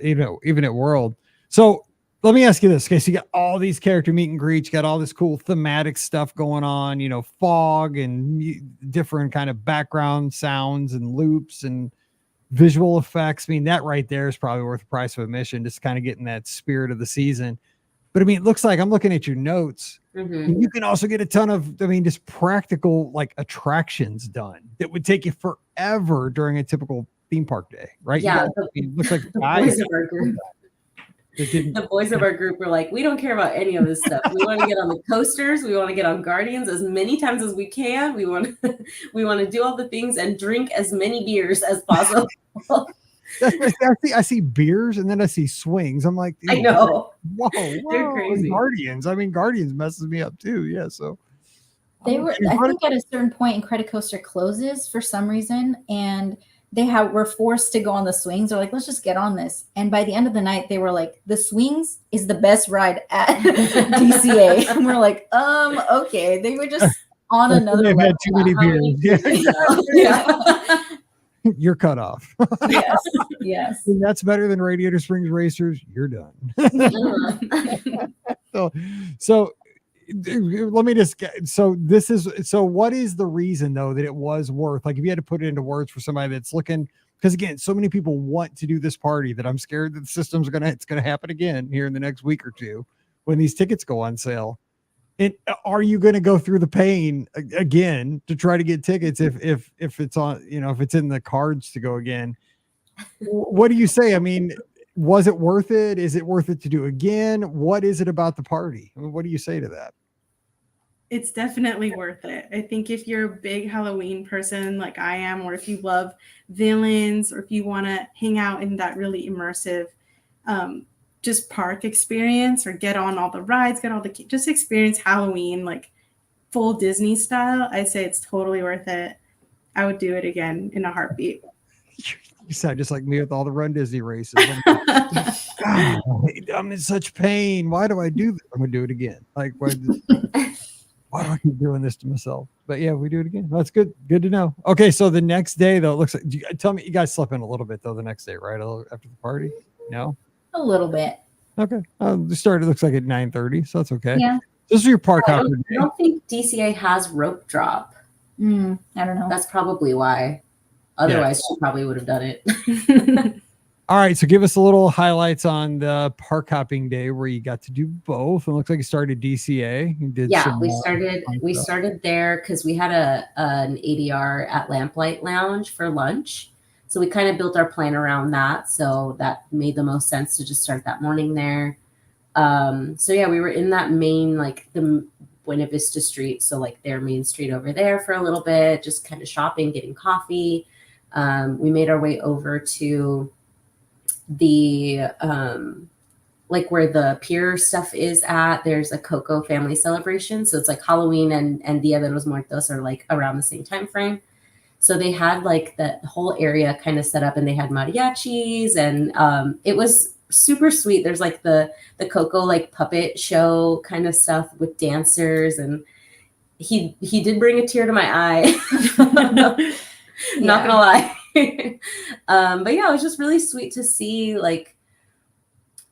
even at World. So let me ask you this. Okay, so you got all these character meet and greets, you got all this cool thematic stuff going on, you know, fog and different kind of background sounds and loops and visual effects. I mean, that right there is probably worth the price of admission, just kind of getting that spirit of the season. But I mean, it looks like, I'm looking at your notes. Mm-hmm. You can also get a ton of, I mean, just practical like attractions done that would take you forever during a typical theme park day, right? Yeah, It looks like the boys of our group. The boys of our group were like, we don't care about any of this stuff. We want to get on the coasters. We want to get on Guardians as many times as we can. We want to do all the things and drink as many beers as possible. I see beers and then I see swings. I'm like, I know. Whoa, They're crazy. Guardians. I mean, Guardians messes me up too. Yeah. So They were, I think, at a certain point in Credit Coaster closes for some reason, and were forced to go on the swings. They're like, let's just get on this. And by the end of the night, they were like, the swings is the best ride at DCA. And we're like, okay. They were just on another They've level. had too many beers. Yeah. You're cut off. Yes. And that's better than Radiator Springs Racers. You're done. So let me just get, so what is the reason though that it was worth, like if you had to put it into words for somebody that's looking, because again, so many people want to do this party that I'm scared that the system's it's gonna happen again here in the next week or two when these tickets go on sale. And are you going to go through the pain again to try to get tickets if it's on, you know, if it's in the cards to go again? What do you say? I mean, was it worth it? Is it worth it to do again? What is it about the party? I mean, what do you say to that? It's definitely worth it. I think if you're a big Halloween person like I am, or if you love villains, or if you want to hang out in that really immersive just park experience, or get on all the rides, just experience Halloween like full Disney style, I say it's totally worth it. I would do it again in a heartbeat. You sound just like me with all the Run Disney races. I'm in such pain. Why do I do this? I'm gonna do it again. Like, why do I keep doing this to myself? But yeah, we do it again. That's good. Good to know. Okay, so the next day though, it looks like, tell me, you guys slept in a little bit though the next day, right? After the party? No? A little bit. Okay. The start, it looks like at 9:30, so that's okay. Yeah. This is your park I hopper don't, day. I don't think DCA has rope drop. I don't know. That's probably why. Otherwise, she probably would have done it. All right, so give us a little highlights on the park hopping day where you got to do both. It looks like you started DCA. You did we started there because we had an ADR at Lamplight Lounge for lunch. So we kind of built our plan around that. So that made the most sense to just start that morning there. So yeah, we were in that main, like the Buena Vista Street. So like their main street over there for a little bit, just kind of shopping, getting coffee. We made our way over to the like where the pier stuff is at. There's a Coco family celebration. So it's like Halloween and Dia de los Muertos are like around the same time frame. So they had like the whole area kind of set up, and they had mariachis, and it was super sweet. There's like the Coco like puppet show kind of stuff with dancers, and he did bring a tear to my eye. Not gonna lie. But yeah, it was just really sweet to see like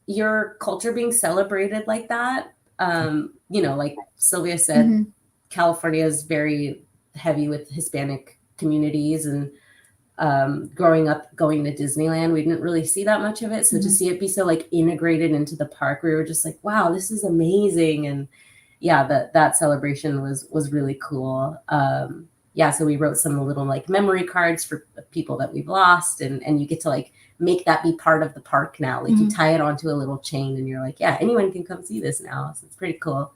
your culture being celebrated like that. You know, like Sylvia said, California is very heavy with Hispanic communities, and growing up going to Disneyland, we didn't really see that much of it. So to see it be so like integrated into the park, we were just like, wow, this is amazing. And yeah, that celebration was really cool. Yeah, so we wrote some little like memory cards for people that we've lost, and you get to like make that be part of the park now. Like you tie it onto a little chain, and you're like, yeah, anyone can come see this now. So it's pretty cool.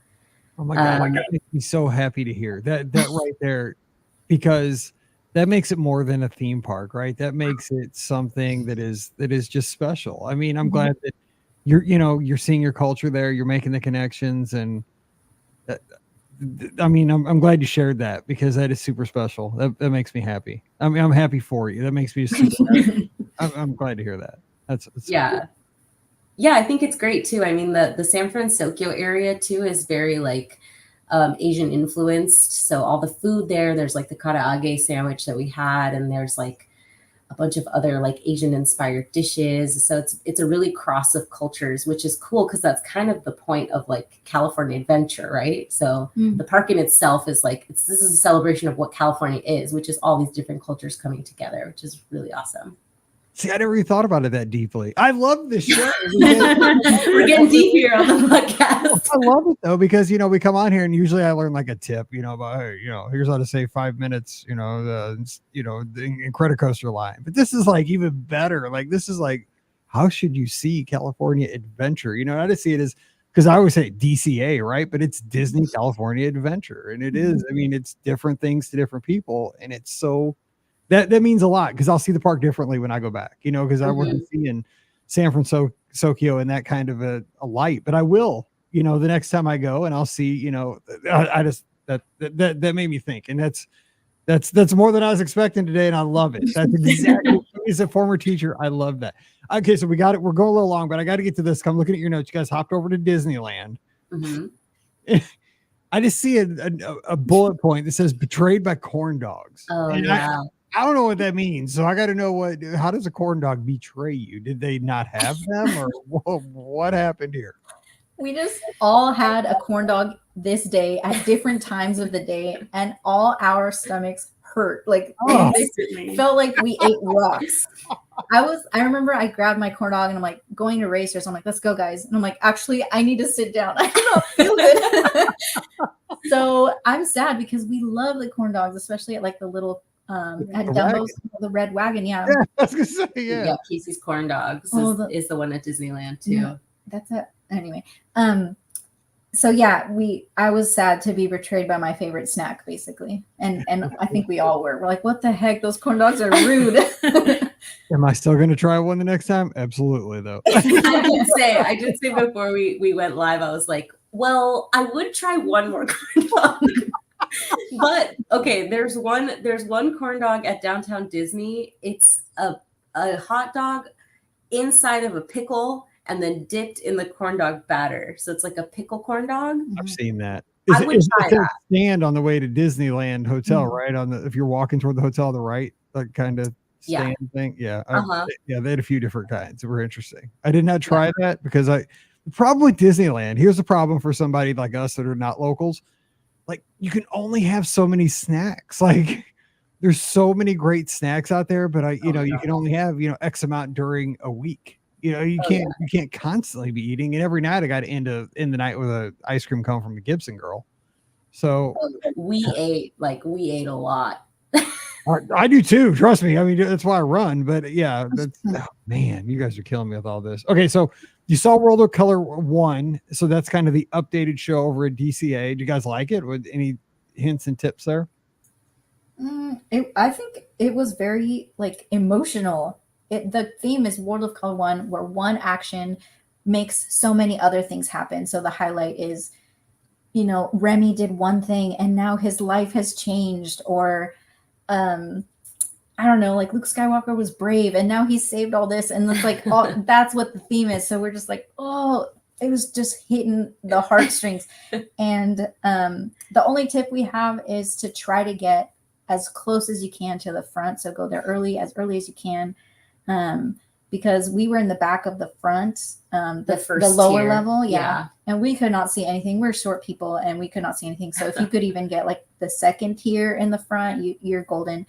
Oh my God, that makes me so happy to hear that right there, because that makes it more than a theme park, right? That makes it something that is just special. I mean, I'm glad that you're seeing your culture there, you're making the connections, and I mean, I'm glad you shared that because that is super special. That makes me happy. I mean, I'm happy for you. That makes me super happy. I'm glad to hear that. That's Yeah. Yeah, I think it's great too. I mean, the San Francisco area too is very like Asian influenced. So all the food there's like the karaage sandwich that we had, and there's like a bunch of other like Asian inspired dishes. So it's a really cross of cultures, which is cool because that's kind of the point of like California Adventure, right? So the park in itself is like this is a celebration of what California is, which is all these different cultures coming together, which is really awesome. See, I never really thought about it that deeply. I love this show. We're getting deep here on the podcast. I love it though, because we come on here and usually I learn like a tip, about hey, here's how to save 5 minutes, the Incredicoaster line. But this is like even better. Like this is like, how should you see California Adventure? I just see it as, because I always say DCA, right? But it's Disney California Adventure, and it is. I mean, it's different things to different people, and it's so. That means a lot because I'll see the park differently when I go back, because I wasn't seeing San Francisco in that kind of a light, but I will, the next time I go, and I'll see, I just that made me think, and that's more than I was expecting today, and I love it. That's exactly as a former teacher, I love that. Okay, so we got it. We're going a little long, but I got to get to this. I'm looking at your notes. You guys hopped over to Disneyland. I just see a bullet point that says betrayed by corn dogs. Oh, and yeah. I don't know what that means. So I got to know how does a corn dog betray you? Did they not have them, or what happened here? We just all had a corn dog this day at different times of the day, and all our stomachs hurt. Like it felt like we ate rocks. I remember I grabbed my corn dog and I'm like going to racers. I'm like, let's go, guys. And I'm like, actually, I need to sit down. I don't feel good. So I'm sad because we love the corn dogs, especially at like the little at Dumbo's, the red wagon. Yeah. I was gonna say, yeah. Casey's Corn Dogs is the one at Disneyland too. Yeah, that's it. Anyway. So yeah, I was sad to be betrayed by my favorite snack, basically. And I think we all were. We're like, what the heck? Those corn dogs are rude. Am I still gonna try one the next time? Absolutely though. I did say before we went live, I was like, well, I would try one more corn dog. But okay, there's one corn dog at Downtown Disney. It's a hot dog inside of a pickle and then dipped in the corn dog batter. So it's like a pickle corn dog. I've seen that. I would try that. Stand on the way to Disneyland Hotel, right? If you're walking toward the hotel on the right, like kind of stand thing. Yeah. Yeah, they had a few different kinds. They were interesting. I did not try that because the problem with Disneyland, here's the problem for somebody like us that are not locals. Like you can only have so many snacks. Like there's so many great snacks out there, but you can only have, X amount during a week. You can't constantly be eating. And every night I got to end the night with an ice cream cone from the Gibson girl. So we ate a lot. I do too. Trust me. I mean, that's why I run. But yeah, man, you guys are killing me with all this. Okay, so you saw World of Color 1, so that's kind of the updated show over at DCA. Do you guys like it? With any hints and tips there? I think it was very like emotional. The theme is World of Color 1, where one action makes so many other things happen. So the highlight is, Remy did one thing and now his life has changed, or I don't know, like Luke Skywalker was brave and now he's saved all this, and it's like that's what the theme is. So we're just like, oh, it was just hitting the heartstrings. And the only tip we have is to try to get as close as you can to the front. So go there as early as you can, because we were in the back of the front, the lower tier. Level, yeah, and we could not see anything. We're short people and we could not see anything. So if you could even get like the second tier in the front, you're golden.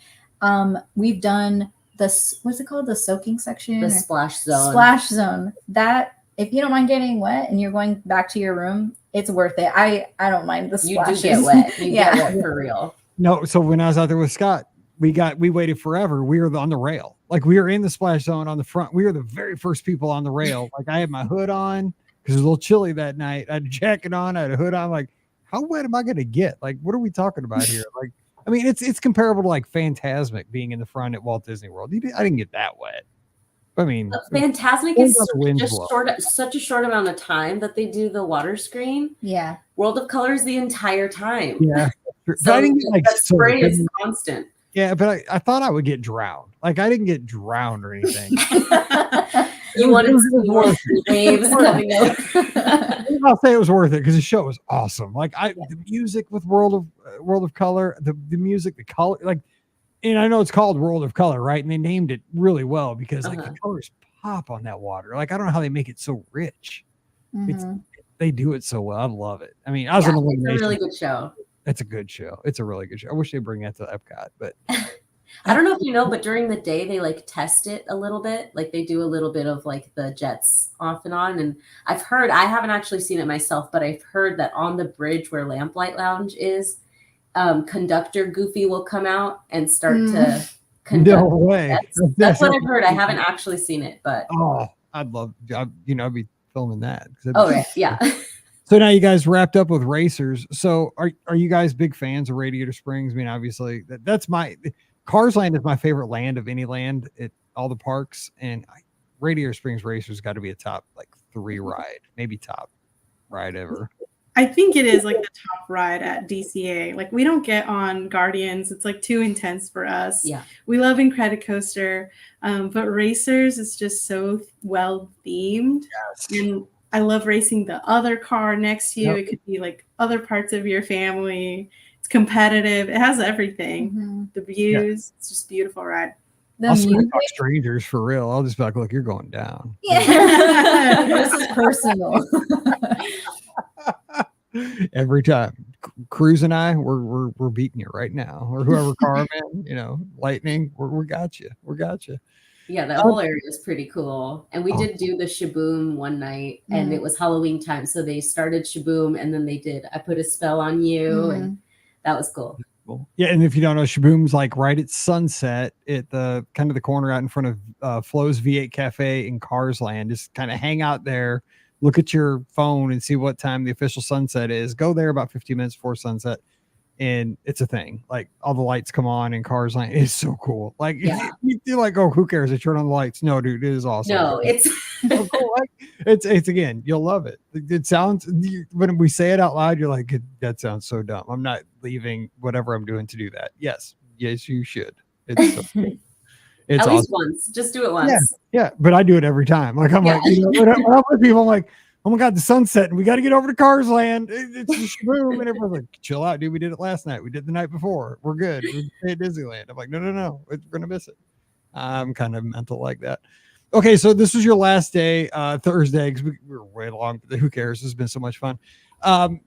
We've done what's it called? The soaking section? The splash zone. Splash zone. That, if you don't mind getting wet and you're going back to your room, it's worth it. I don't mind the splashes. You do get wet. You get wet for real. No, so when I was out there with Scott, we waited forever. We were on the rail. Like we were in the splash zone on the front. We were the very first people on the rail. Like I had my hood on because it was a little chilly that night. I had a jacket on. I had a hood on. Like, how wet am I going to get? Like, what are we talking about here? Like, I mean, it's comparable to like Fantasmic being in the front at Walt Disney World. I didn't get that wet. I mean, Fantasmic depends is on the winds just blowing. such a short amount of time that they do the water screen. Yeah. World of Colors the entire time. Yeah, but So I didn't get like that spray soaked. is constant. Yeah, but I thought I would get drowned. Like I didn't get drowned or anything. You wanted It was to see more worth waves coming over. I'll say it was worth it because the show was awesome. Like the music with World of Color, the music, the color, like, and I know it's called World of Color, right? And they named it really well because like the colors pop on that water. Like I don't know how they make it so rich. They do it so well. I love it. I mean, I was an elimination. It's a really good show. It's a good show. It's a really good show. I wish they'd bring that to Epcot, but I don't know if you know, but during the day they like test it a little bit. Like they do a little bit of like the jets off and on. And I've heard, I haven't actually seen it myself, but I've heard that on the bridge where Lamplight Lounge is, conductor Goofy will come out and start to conduct. No way. That's what I've heard. I haven't actually seen it, but I'd be filming that. Yeah. So now you guys wrapped up with racers. So are you guys big fans of Radiator Springs? I mean, obviously that's Cars Land is my favorite land of any land at all the parks, and Radiator Springs Racers got to be a top like 3 ride, maybe top ride ever. I think it is like the top ride at DCA. Like we don't get on Guardians. It's like too intense for us. Yeah. We love Incredicoaster. But Racers is just so well themed. Yes. And I love racing the other car next to you. Yep. It could be like other parts of your family. It's competitive. It has everything. The views. It's just a beautiful ride. I'll talk strangers for real. I'll just be like, look, you're going down. Yeah. This is personal. Every time. Cruz and I, we're beating you right now. Or whoever Carmen, Lightning, we got you. We got you. Yeah, that whole area is pretty cool. And we did do the Shaboom one night, and it was Halloween time. So they started Shaboom, and then they did I Put a Spell on You, and that was cool. Yeah, and if you don't know, Shaboom's like right at sunset at the kind of the corner out in front of Flo's V8 Cafe in Cars Land. Just kind of hang out there, look at your phone and see what time the official sunset is. Go there about 15 minutes before sunset. And it's a thing. Like all the lights come on in Cars Land. It's so cool. Like you're like, oh, who cares? I turn on the lights. No, dude, it is awesome. No, it's so cool. Like, it's again, you'll love it. It sounds when we say it out loud, you're like, that sounds so dumb. I'm not leaving whatever I'm doing to do that. Yes, you should. It's so cool. It's at least awesome. Once. Just do it once. Yeah, but I do it every time. Like I'm like, when I'm with people, I'm like, oh my God, the sunset, and we got to get over to Cars Land. It's just boom, and everyone's like, chill out, dude. We did it last night. We did the night before. We're good. We're at Disneyland. I'm like, no, we're gonna miss it. I'm kind of mental like that. Okay, so this was your last day, Thursday, because we were way long, but who cares? This has been so much fun.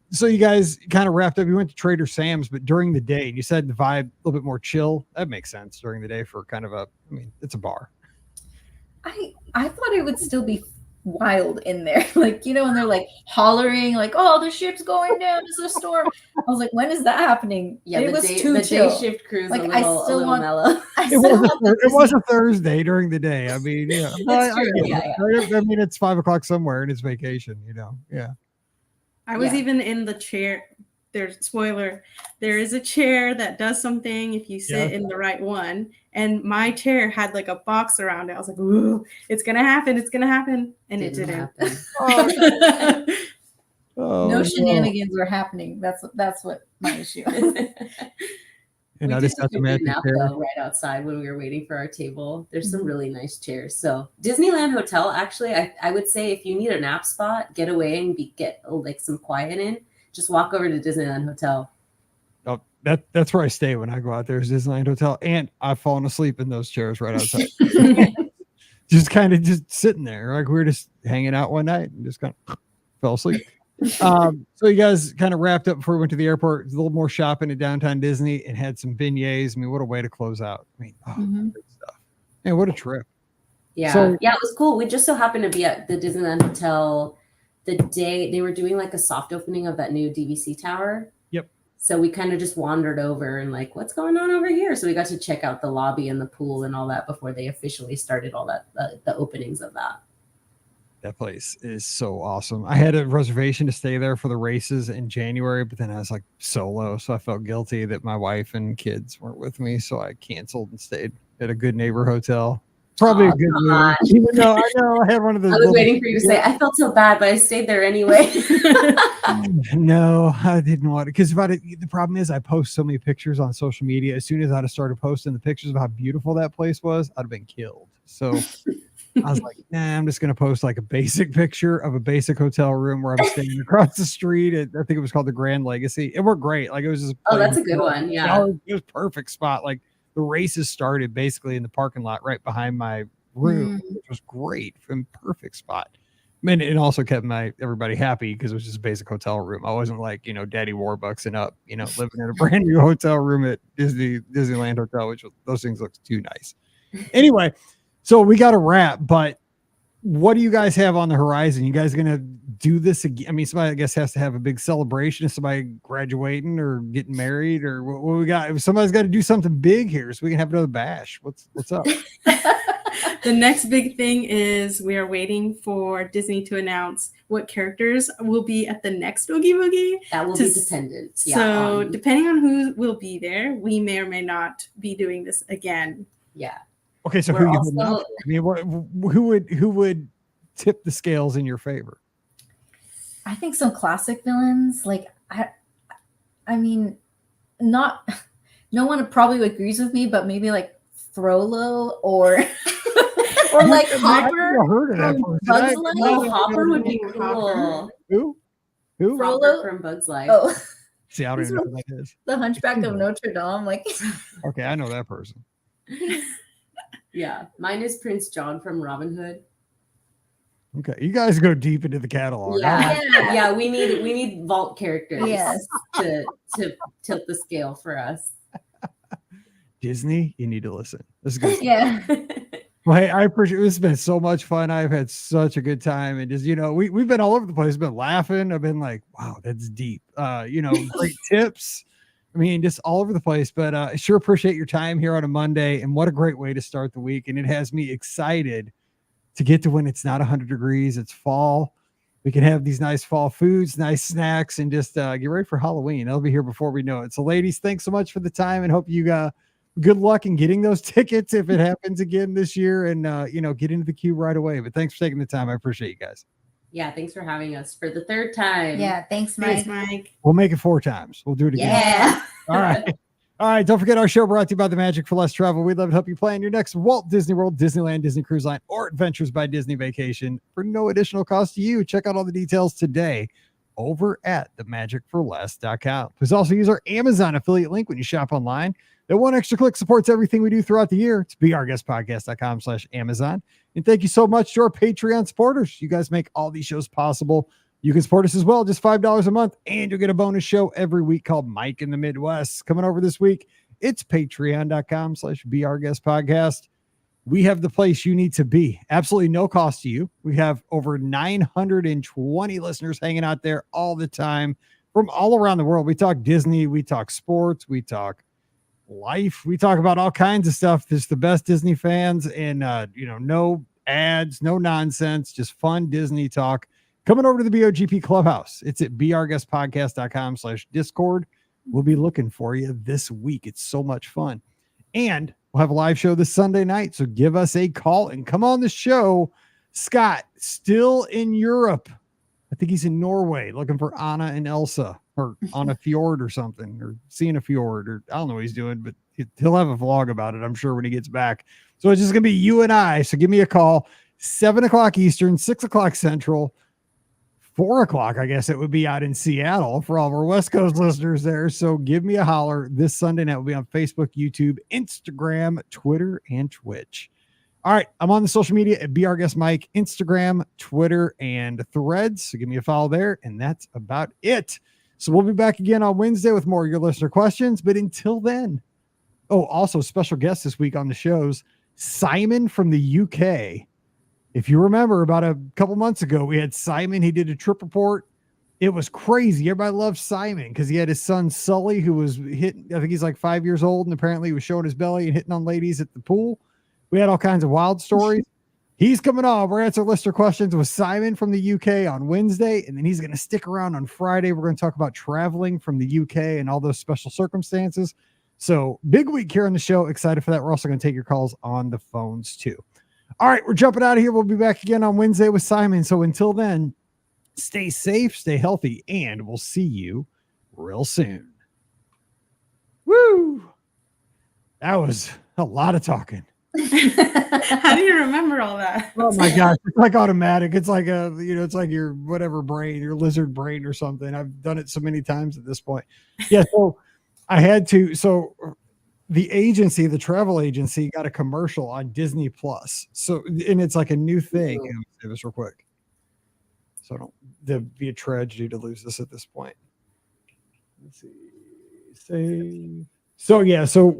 So you guys kind of wrapped up. You went to Trader Sam's, but during the day, you said the vibe a little bit more chill. That makes sense during the day for kind of it's a bar. I thought it would still be wild in there, like when they're like hollering like, oh, the ship's going down, it's a storm. I was like, when is that happening? It was too chill. Day shift cruise like a little mellow. It was a Thursday during the day. I mean, I mean, it's 5 o'clock somewhere and it's vacation, I was even in the chair. There's spoiler. There is a chair that does something if you sit in the right one. And my chair had like a box around it. I was like, ooh, it's going to happen. It's going to happen. And it didn't. No shenanigans were happening. That's what my issue is. And I just got to nap though, right outside when we were waiting for our table. There's some really nice chairs. So Disneyland Hotel, actually, I would say if you need a nap spot, get away and get like some quiet in. Just walk over to Disneyland Hotel. Oh, that's where I stay when I go out there is Disneyland Hotel. And I've fallen asleep in those chairs right outside. just sitting there. Like we were just hanging out one night and just kind of fell asleep. So you guys kind of wrapped up before we went to the airport. A little more shopping at downtown Disney and had some beignets. I mean, what a way to close out. I mean, great stuff. Man, what a trip. Yeah. It was cool. We just so happened to be at the Disneyland Hotel the day they were doing like a soft opening of that new DVC tower. Yep. So we kind of just wandered over and like, what's going on over here? So we got to check out the lobby and the pool and all that before they officially started all that, the openings of that. That place is so awesome. I had a reservation to stay there for the races in January, but then I was like solo, so I felt guilty that my wife and kids weren't with me, so I canceled and stayed at a good neighbor hotel. Probably Aw, a good come move, on. even though I know I had one of those. I was waiting for you to say, I felt so bad, but I stayed there anyway. No, I didn't want it because the problem is I post so many pictures on social media. As soon as I'd have started posting the pictures of how beautiful that place was, I'd have been killed. So I was like, nah, I'm just going to post like a basic picture of a basic hotel room where I'm staying across the street. I think it was called the Grand Legacy. It worked great. Like it was just. Oh, that's a good one. Yeah. It was perfect spot. Like the races started basically in the parking lot right behind my room, which was great and perfect spot. I mean, it also kept everybody happy because it was just a basic hotel room. I wasn't like, Daddy Warbucks and up, living in a brand new hotel room at Disneyland Hotel, which those things look too nice. Anyway, so we got to wrap, but what do you guys have on the horizon? You guys going to do this again? I mean, somebody, I guess, has to have a big celebration. Is somebody graduating or getting married or what we got? Somebody's got to do something big here so we can have another bash. What's up? The next big thing is we are waiting for Disney to announce what characters will be at the next Oogie Boogie. That will be dependent. So depending on who will be there, we may or may not be doing this again. Yeah. Okay, so I mean, who would tip the scales in your favor? I think some classic villains, like I mean, no one probably agrees with me, but maybe like Frollo or like Hopper. Bugs Life. Oh, Hopper would be cool. Who? Frollo from Bugs Life. Oh, see, I don't even know who that is. The Hunchback of Notre Dame. Like, okay, I know that person. Yeah, mine is Prince John from Robin Hood. Okay, you guys go deep into the catalog. Yeah. We need vault characters. Yes. to tilt the scale for us. Disney, you need to listen. This is good. Yeah. Well, hey, I appreciate it. This has been so much fun. I've had such a good time. And just, we've been all over the place. I've been laughing. I've been like, wow, that's deep. Great tips. I mean, just all over the place. But I sure appreciate your time here on a Monday. And what a great way to start the week. And it has me excited to get to when it's not 100 degrees. It's fall. We can have these nice fall foods, nice snacks, and just get ready for Halloween. That'll be here before we know it. So, ladies, thanks so much for the time and hope you got good luck in getting those tickets if it happens again this year and, get into the queue right away. But thanks for taking the time. I appreciate you guys. Yeah, thanks for having us for the third time. Yeah, thanks, Mike. Thanks, Mike. We'll make it 4 times. We'll do it again. Yeah. All right. All right. Don't forget our show brought to you by the Magic for Less Travel. We'd love to help you plan your next Walt Disney World, Disneyland, Disney Cruise Line, or Adventures by Disney vacation for no additional cost to you. Check out all the details today over at themagicforless.com. Please also use our Amazon affiliate link when you shop online. That one extra click supports everything we do throughout the year. It's beourguestpodcast.com/Amazon. And thank you so much to our Patreon supporters. You guys make all these shows possible. You can support us as well, just $5 a month, and you'll get a bonus show every week called Mike in the Midwest. Coming over this week, it's patreon.com/beourguestpodcast. We have the place you need to be. Absolutely no cost to you. We have over 920 listeners hanging out there all the time from all around the world. We talk Disney, we talk sports, we talk life, we talk about all kinds of stuff. There's the best Disney fans and no ads, no nonsense, just fun Disney talk. Coming over to the BOGP Clubhouse. It's at beourguestpodcast.com/Discord. We'll be looking for you this week. It's so much fun. And we'll have a live show this Sunday night. So give us a call and come on the show. Scott, still in Europe. I think he's in Norway looking for Anna and Elsa or on a fjord or something or seeing a fjord or I don't know what he's doing, but he'll have a vlog about it, I'm sure, when he gets back. So it's just going to be you and I. So give me a call, 7:00 Eastern, 6:00 Central, 4:00, I guess it would be out in Seattle for all of our West Coast listeners there. So give me a holler. This Sunday night will be on Facebook, YouTube, Instagram, Twitter, and Twitch. All right. I'm on the social media at BeOurGuestMike, Instagram, Twitter, and Threads. So give me a follow there. And that's about it. So we'll be back again on Wednesday with more of your listener questions. But until then, also special guest this week on the shows, Simon from the UK. If you remember, about a couple months ago, we had Simon. He did a trip report. It was crazy. Everybody loved Simon because he had his son, Sully, who was hitting. I think he's like 5 years old, and apparently he was showing his belly and hitting on ladies at the pool. We had all kinds of wild stories. He's coming on. We're answering listener questions with Simon from the UK on Wednesday, and then he's going to stick around on Friday. We're going to talk about traveling from the UK and all those special circumstances. So big week here on the show. Excited for that. We're also going to take your calls on the phones too. All right, we're jumping out of here. We'll be back again on Wednesday with Simon. So until then, stay safe, stay healthy, and we'll see you real soon. Woo! That was a lot of talking. How do you remember all that? Oh my gosh, it's like automatic. It's like it's like your whatever brain, your lizard brain or something. I've done it so many times at this point. Yeah, so I had to. So the travel agency got a commercial on Disney Plus. So, and it's like a new thing. Let me say this real quick. So it'd be a tragedy to lose this at this point. Let's see. Save. So yeah, so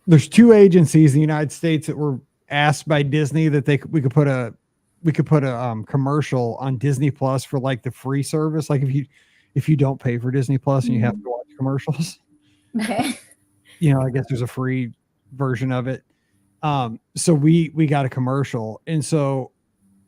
there's two agencies in the United States that were asked by Disney that we could put a commercial on Disney Plus for like the free service. Like if you don't pay for Disney Plus and you have to watch commercials. Okay. I guess there's a free version of it. So we got a commercial, and so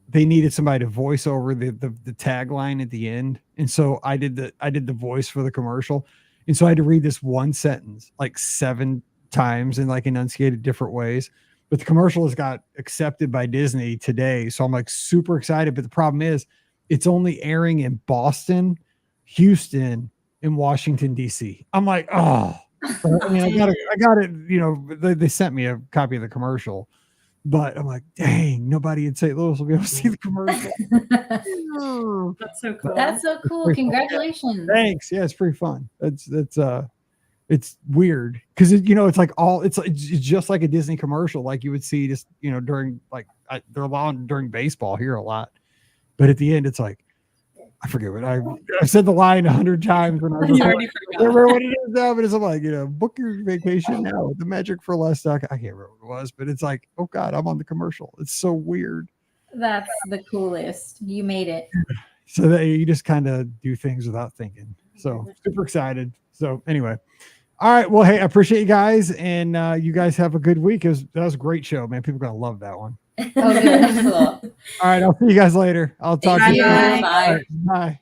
they needed somebody to voice over the tagline at the end. And so I did the voice for the commercial. And so I had to read this one sentence like 7 times and like enunciated different ways. But the commercial has got accepted by Disney today. So I'm like super excited. But the problem is it's only airing in Boston, Houston, and Washington, D.C. I'm like, oh. I mean, I got it. They sent me a copy of the commercial, but I'm like, dang, nobody in St. Louis will be able to see the commercial. That's so cool. That's so cool. Congratulations. Thanks. Yeah, it's pretty fun. It's weird because it's like it's just like a Disney commercial, like you would see just during they're allowed during baseball here a lot, but at the end it's like. I forget what I said the line 100 times when I was already I remember what it is now, but it's like, book your vacation now. The magic for less. I can't remember what it was, but it's like, oh God, I'm on the commercial. It's so weird. That's the coolest. You made it. So that you just kind of do things without thinking. So super excited. So anyway. All right. Well, hey, I appreciate you guys, and you guys have a good week. That was a great show, man. People are gonna love that one. Oh, good. Cool. All right, I'll see you guys later. I'll talk to you. Bye. All right, bye.